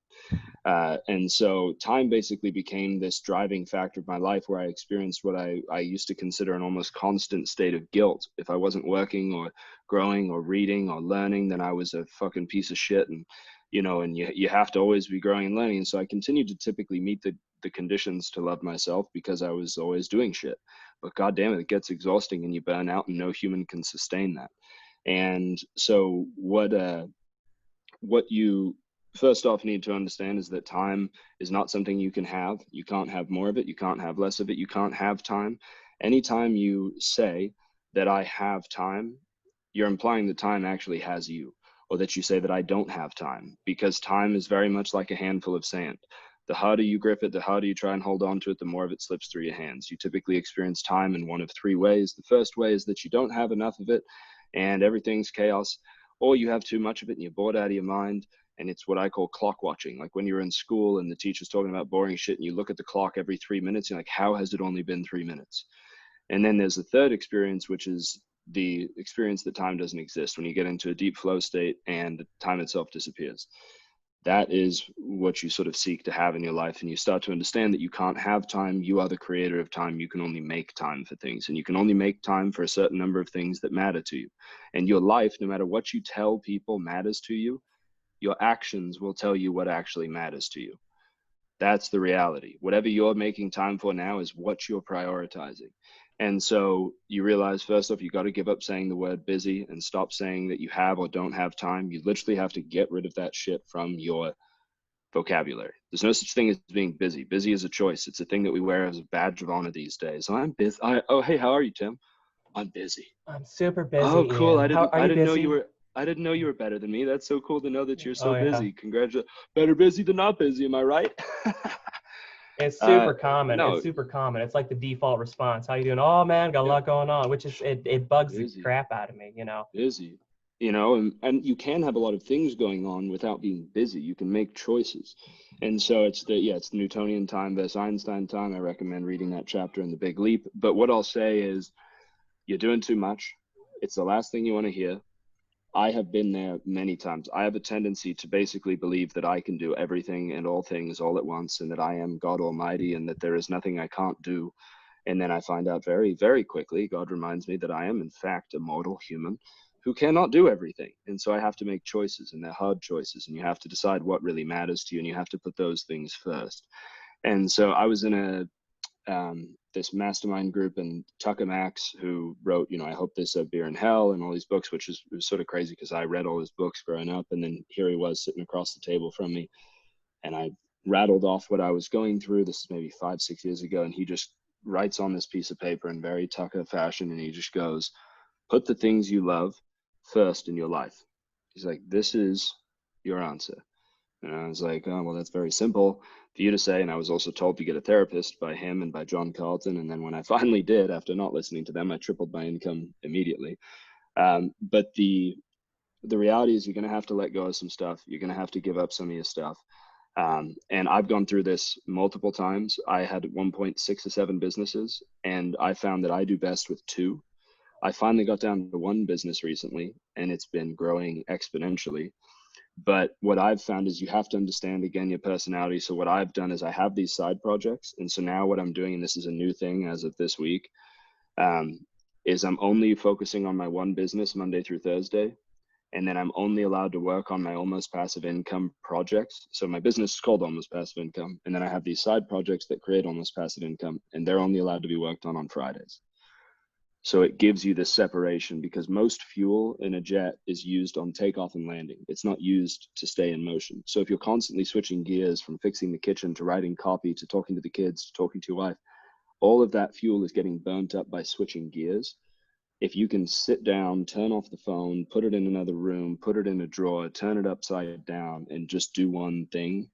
And so time basically became this driving factor of my life, where I experienced what I used to consider an almost constant state of guilt. If I wasn't working or growing or reading or learning, then I was a fucking piece of shit. And you have to always be growing and learning. And so I continued to typically meet the conditions to love myself because I was always doing shit. But God damn it, it gets exhausting and you burn out, and no human can sustain that. And so what you first off need to understand is that time is not something you can have. You can't have more of it. You can't have less of it. You can't have time. Anytime you say that I have time, you're implying that time actually has you, or that you say that I don't have time, because time is very much like a handful of sand. The harder you grip it, the harder you try and hold on to it, the more of it slips through your hands. You typically experience time in one of three ways. The first way is that you don't have enough of it and everything's chaos, or you have too much of it and you're bored out of your mind. And it's what I call clock watching. Like when you're in school and the teacher's talking about boring shit and you look at the clock every 3 minutes, you're like, how has it only been 3 minutes? And then there's a third experience, which is the experience that time doesn't exist, when you get into a deep flow state and time itself disappears. That is what you sort of seek to have in your life. And you start to understand that you can't have time. You are the creator of time. You can only make time for things, and you can only make time for a certain number of things that matter to you. And your life, no matter what you tell people matters to you, your actions will tell you what actually matters to you. That's the reality. Whatever you're making time for now is what you're prioritizing. And so you realize, first off, you got to give up saying the word busy and stop saying that you have or don't have time. You literally have to get rid of that shit from your vocabulary. There's no such thing as being busy. Busy is a choice. It's a thing that we wear as a badge of honor these days. I'm busy. Oh, hey, how are you, Tim? I'm busy. I'm super busy. Oh, cool. Ian. I didn't know you were. I didn't know you were better than me. That's so cool to know that you're so busy. Yeah. Congratulations. Better busy than not busy. Am I right? It's super common. No. It's super common. It's like the default response. How you doing? Oh man, got a lot going on, which is it bugs Busy. the crap out of me, you know. Busy, you know, and you can have a lot of things going on without being busy. You can make choices. And so it's the Newtonian time versus Einstein time. I recommend reading that chapter in The Big Leap. But what I'll say is, you're doing too much. It's the last thing you want to hear. I have been there many times. I have a tendency to basically believe that I can do everything and all things all at once, and that I am God Almighty, and that there is nothing I can't do. And then I find out very, very quickly, God reminds me that I am in fact a mortal human who cannot do everything. And so I have to make choices, and they're hard choices, and you have to decide what really matters to you, and you have to put those things first. And so I was in this mastermind group, and Tucker Max, who wrote, I Hope They Serve Beer in Hell and all these books, which was sort of crazy because I read all his books growing up, and then here he was sitting across the table from me, and I rattled off what I was going through. This is maybe 5-6 years ago, and he just writes on this piece of paper in very Tucker fashion, and he just goes, put the things you love first in your life. He's like, this is your answer. And I was like, oh, well, that's very simple for you to say. And I was also told to get a therapist by him and by John Carlton. And then when I finally did, after not listening to them, I tripled my income immediately. But the reality is, you're going to have to let go of some stuff. You're going to have to give up some of your stuff. And I've gone through this multiple times. I had at one point 6 or 7 businesses, and I found that I do best with 2. I finally got down to 1 business recently, and it's been growing exponentially. But what I've found is you have to understand, again, your personality. So what I've done is I have these side projects. And so now what I'm doing, and this is a new thing as of this week, is I'm only focusing on my 1 business Monday through Thursday. And then I'm only allowed to work on my almost passive income projects. So my business is called Almost Passive Income. And then I have these side projects that create almost passive income, and they're only allowed to be worked on Fridays. So it gives you this separation, because most fuel in a jet is used on takeoff and landing. It's not used to stay in motion. So if you're constantly switching gears from fixing the kitchen to writing copy to talking to the kids to talking to your wife, all of that fuel is getting burnt up by switching gears. If you can sit down, turn off the phone, put it in another room, put it in a drawer, turn it upside down, and just do one thing,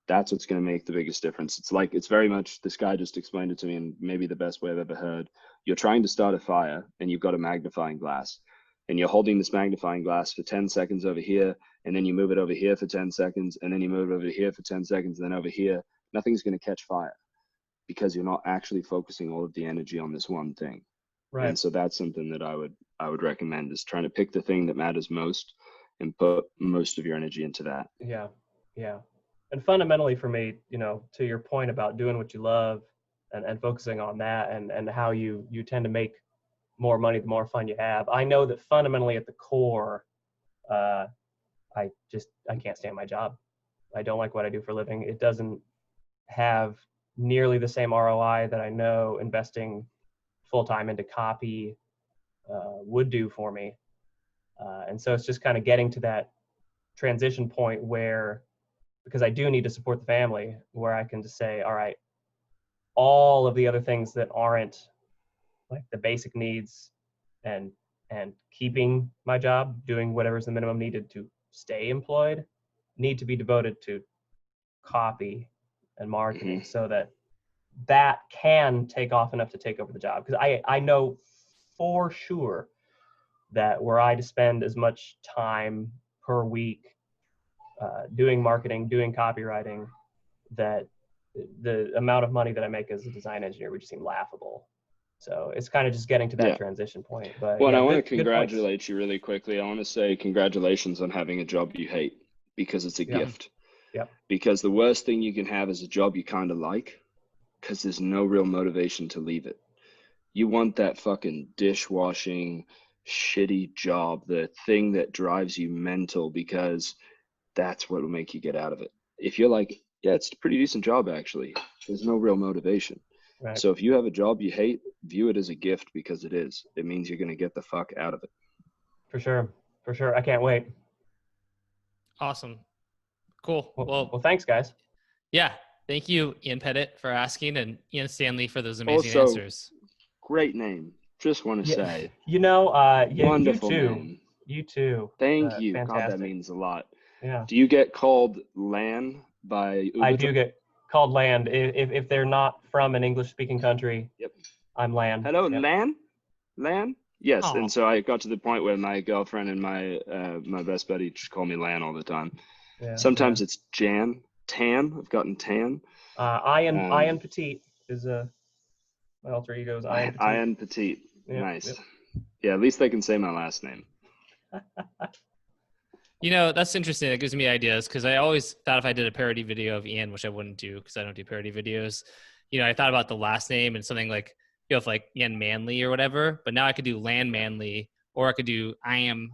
that's what's going to make the biggest difference. It's very much, this guy just explained it to me in maybe the best way I've ever heard. You're trying to start a fire, and you've got a magnifying glass, and you're holding this magnifying glass for 10 seconds over here, and then you move it over here for 10 seconds, and then you move it over here for 10 seconds, and then over here. Nothing's going to catch fire because you're not actually focusing all of the energy on this one thing. Right. And so that's something that I would recommend, is trying to pick the thing that matters most and put most of your energy into that. Yeah. Yeah. And fundamentally for me, to your point about doing what you love and focusing on that, and how you tend to make more money the more fun you have. I know that fundamentally at the core, I can't stand my job. I don't like what I do for a living. It doesn't have nearly the same ROI that I know investing full-time into copy would do for me. And so it's just kind of getting to that transition point where, because I do need to support the family, where I can just say, all right, all of the other things that aren't like the basic needs and keeping my job, doing whatever's the minimum needed to stay employed, need to be devoted to copy and marketing, so that can take off enough to take over the job. Because I know for sure that were I to spend as much time per week doing marketing, doing copywriting, that the amount of money that I make as a design engineer would just seem laughable. So it's kind of just getting to that transition point. But well, and I want to congratulate you really quickly. I want to say congratulations on having a job you hate, because it's a gift. Yep. Because the worst thing you can have is a job you kind of like, because there's no real motivation to leave it. You want that fucking dishwashing, shitty job, the thing that drives you mental, because that's what will make you get out of it. If you're like, yeah, it's a pretty decent job actually, there's no real motivation. Right. So if you have a job you hate, view it as a gift, because it is. It means you're going to get the fuck out of it. For sure. I can't wait. Awesome. Cool. Well, thanks, guys. Yeah. Thank you, Ian Pettit, for asking, and Ian Stanley for those amazing answers. Great name. Just want to say. You know, wonderful you too. name. You too. Thank you. Fantastic. God, that means a lot. Yeah. Do you get called Lan by Uber? I do get called Land. If they're not from an English-speaking country, I'm Land. Hello, Lan? Lan? Yes. Aww. And so I got to the point where my girlfriend and my best buddy just call me Lan all the time. Yeah, Sometimes it's Tan. I've gotten Tan. Ian Petit is my alter ego is Ian Petit. Ian Petit. Yep, Nice. yep. Yeah, at least they can say my last name. You know, that's interesting. That gives me ideas, because I always thought if I did a parody video of Ian, which I wouldn't do because I don't do parody videos, you know, I thought about the last name and something like, you know, if like Ian Manley or whatever, but now I could do Land Manley, or I could do I am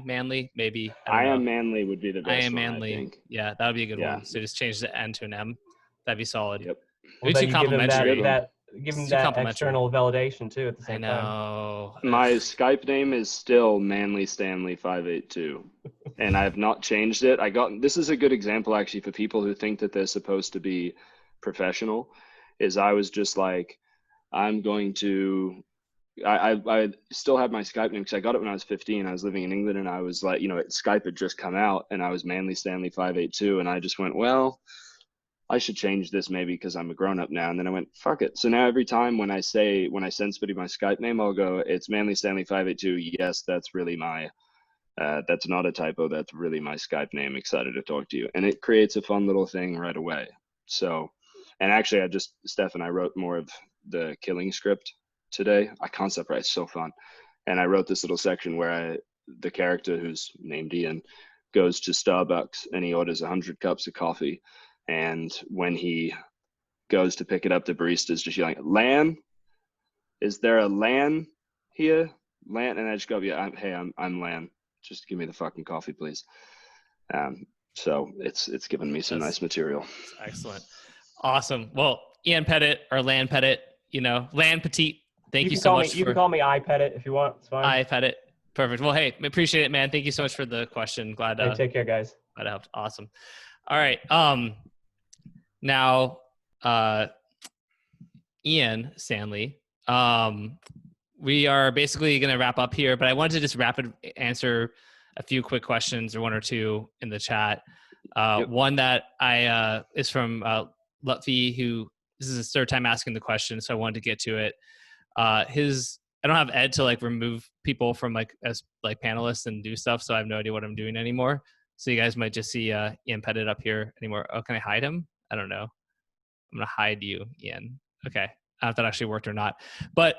Manley, maybe. I am Manley would be the best I am one, Manley. I think. Yeah, that would be a good one. So just change the N to an M. That'd be solid. Yep. Well, It's too complimentary. Give him that external validation too at the same time. I know. My Skype name is still Manly Stanley 582, and I have not changed it. This is a good example actually for people who think that they're supposed to be professional. Is I was just like, I'm going to. I still have my Skype name because I got it when I was 15. I was living in England, and I was like, you know, Skype had just come out, and I was Manly Stanley 582, and I just went, well, I should change this maybe because I'm a grown up now. And then I went, fuck it. So now every time when I send somebody my Skype name, I'll go, it's Manly Stanley 582. Yes, that's really that's not a typo. That's really my Skype name. Excited to talk to you. And it creates a fun little thing right away. So, and actually Stefan, I wrote more of the killing script today. Concept write, so fun. And I wrote this little section where the character who's named Ian goes to Starbucks and he orders 100 cups of coffee. And when he goes to pick it up, the barista's just yelling, Lan? Is there a Lan here? Lan? And I just go, yeah, I'm Lan. Just give me the fucking coffee, please. So it's given me some nice material. Excellent. Awesome. Well, Ian Pettit or Lan Pettit, you know, Lan Petit, thank you so much. You can call me I Pettit if you want. It's fine. I Pettit. Perfect. Well, hey, appreciate it, man. Thank you so much for the question. Glad to take care, guys. Glad it helped. Awesome. All right. Now, Ian Stanley, we are basically going to wrap up here, but I wanted to just rapid answer a few quick questions or one or two in the chat. One that is from Lutfi, who this is his third time asking the question, so I wanted to get to it. I don't have Ed to like remove people from like as like panelists and do stuff, so I have no idea what I'm doing anymore. So you guys might just see Ian Pettit up here anymore. Oh, can I hide him? I don't know. I'm going to hide you, Ian. Okay. I don't know if that actually worked or not. But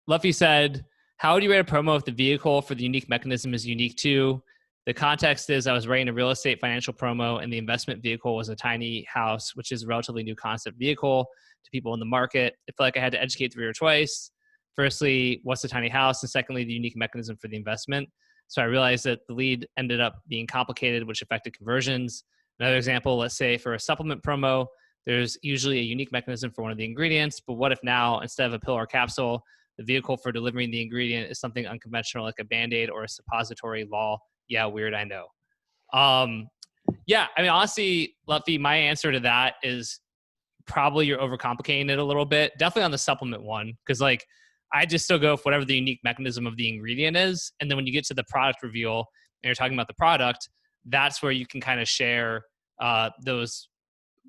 Luffy said, how would you rate a promo if the vehicle for the unique mechanism is unique too? The context is I was writing a real estate financial promo and the investment vehicle was a tiny house, which is a relatively new concept vehicle to people in the market. I feel like I had to educate the reader twice. Firstly, what's a tiny house? And secondly, the unique mechanism for the investment. So I realized that the lead ended up being complicated, which affected conversions. Another example, let's say for a supplement promo, there's usually a unique mechanism for one of the ingredients. But what if now, instead of a pill or capsule, the vehicle for delivering the ingredient is something unconventional like a Band-Aid or a suppository? Lol. Yeah, weird, I know. Yeah, I mean, honestly, Luffy, my answer to that is probably you're overcomplicating it a little bit. Definitely on the supplement one, because like I just still go with whatever the unique mechanism of the ingredient is. And then when you get to the product reveal and you're talking about the product, that's where you can kind of share those,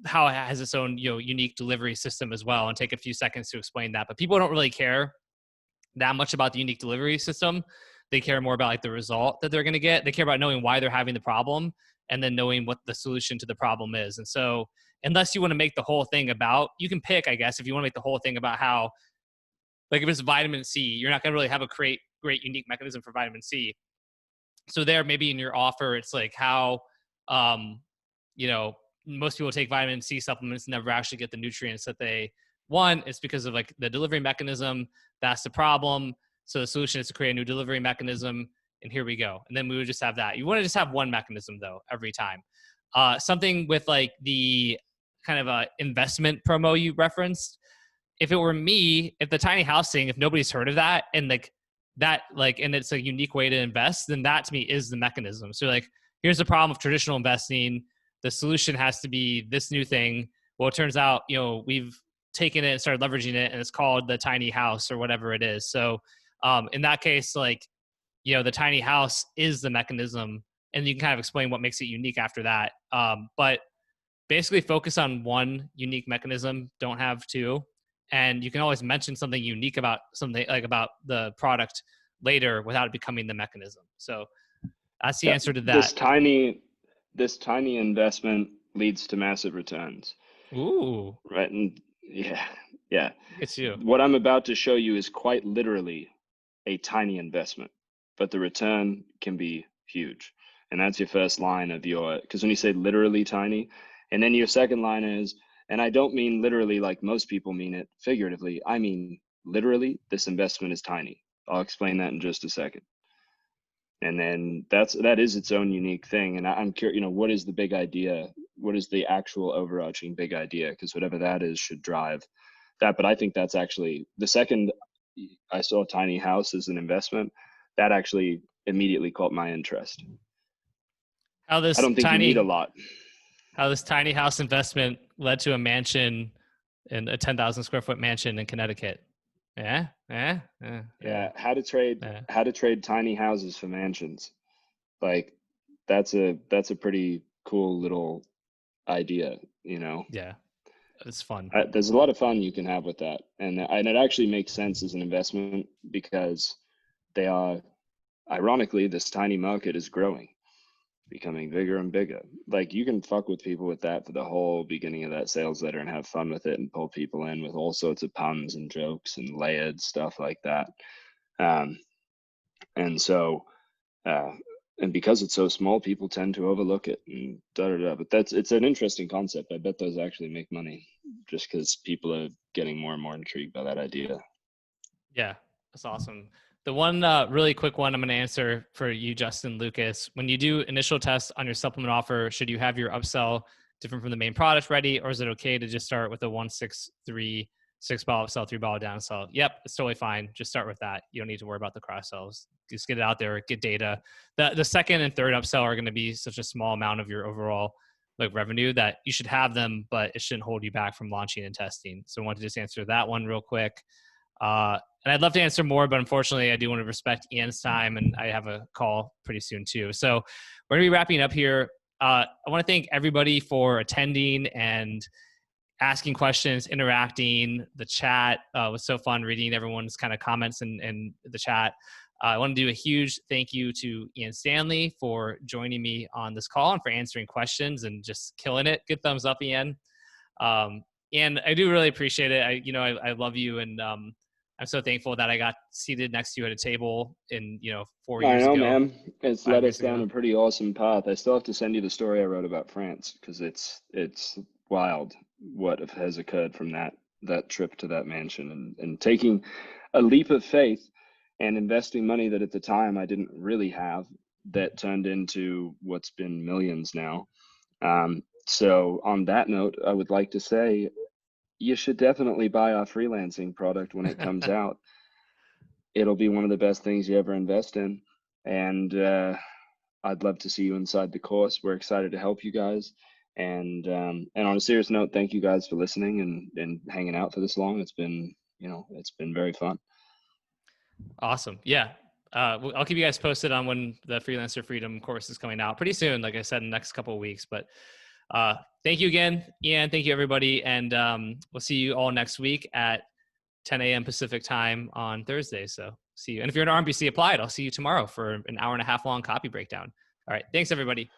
how it has its own, unique delivery system as well, and take a few seconds to explain that. But people don't really care that much about the unique delivery system. They care more about like the result that they're going to get. They care about knowing why they're having the problem and then knowing what the solution to the problem is. And so unless you want to make the whole thing about, you can pick, I guess, if you want to make the whole thing about how, like if it's vitamin C, you're not going to really have a great unique mechanism for vitamin C. So there, maybe in your offer, it's like how, most people take vitamin C supplements and never actually get the nutrients that they want. It's because of like the delivery mechanism. That's the problem. So the solution is to create a new delivery mechanism, and here we go. And then we would just have that. You want to just have one mechanism though, every time. Something with like the kind of investment promo you referenced. If it were me, if the tiny house thing, if nobody's heard of that, and like that, like, and it's a unique way to invest, then that to me is the mechanism. So like, here's the problem of traditional investing. The solution has to be this new thing. Well, it turns out, we've taken it and started leveraging it, and it's called the tiny house or whatever it is. So in that case, like, the tiny house is the mechanism, and you can kind of explain what makes it unique after that. But basically focus on one unique mechanism, don't have two. And you can always mention something unique about something, like about the product later, without it becoming the mechanism. So that's the answer to that. This tiny investment leads to massive returns. Ooh. Right. And yeah. It's you. What I'm about to show you is quite literally a tiny investment, but the return can be huge. And that's your first line of because when you say literally tiny, and then your second line is, and I don't mean literally like most people mean it figuratively. I mean, literally, this investment is tiny. I'll explain that in just a second. And then that is its own unique thing. And I'm curious, what is the big idea? What is the actual overarching big idea? Because whatever that is should drive that. But I think that's actually the second I saw tiny house as an investment, that actually immediately caught my interest. I don't think you need a lot. How this tiny house investment led to a mansion, in a 10,000 square foot mansion in Connecticut. Yeah. How to trade tiny houses for mansions. Like that's a pretty cool little idea, Yeah. It's fun. There's a lot of fun you can have with that. And it actually makes sense as an investment because they are, ironically, this tiny market is growing, becoming bigger and bigger. Like you can fuck with people with that for the whole beginning of that sales letter and have fun with it and pull people in with all sorts of puns and jokes and layered stuff like that. And so, and because it's so small, people tend to overlook it and But it's an interesting concept. I bet those actually make money just because people are getting more and more intrigued by that idea. Yeah, that's awesome. The one really quick one I'm going to answer for you, Justin Lucas. When you do initial tests on your supplement offer, should you have your upsell different from the main product ready, or is it okay to just start with a 1-6-3 6-bottle upsell, 3-bottle downsell? Yep, it's totally fine. Just start with that. You don't need to worry about the cross sells. Just get it out there, get data. The second and third upsell are going to be such a small amount of your overall like revenue that you should have them, but it shouldn't hold you back from launching and testing. So I want to just answer that one real quick. And I'd love to answer more, but unfortunately I do want to respect Ian's time, and I have a call pretty soon too. So we're going to be wrapping up here. I want to thank everybody for attending and asking questions, interacting. The chat was so fun reading everyone's kind of comments in the chat. I want to do a huge thank you to Ian Stanley for joining me on this call and for answering questions and just killing it. Good thumbs up, Ian. And I do really appreciate it. I love you, and I'm so thankful that I got seated next to you at a table in 4 years ago. I know, man. It's led us down a pretty awesome path. I still have to send you the story I wrote about France because it's wild what has occurred from that trip to that mansion and taking a leap of faith and investing money that at the time I didn't really have, that turned into what's been millions now. So on that note, I would like to say you should definitely buy our freelancing product when it comes out. It'll be one of the best things you ever invest in. And I'd love to see you inside the course. We're excited to help you guys. And on a serious note, thank you guys for listening and hanging out for this long. It's been, it's been very fun. Awesome. Yeah. I'll keep you guys posted on when the Freelancer Freedom course is coming out pretty soon. Like I said, in the next couple of weeks, but thank you again, Ian. Thank you, everybody. And we'll see you all next week at 10 a.m. Pacific time on Thursday. So see you. And if you're an RMBC applied, I'll see you tomorrow for an hour and a half long copy breakdown. All right. Thanks, everybody.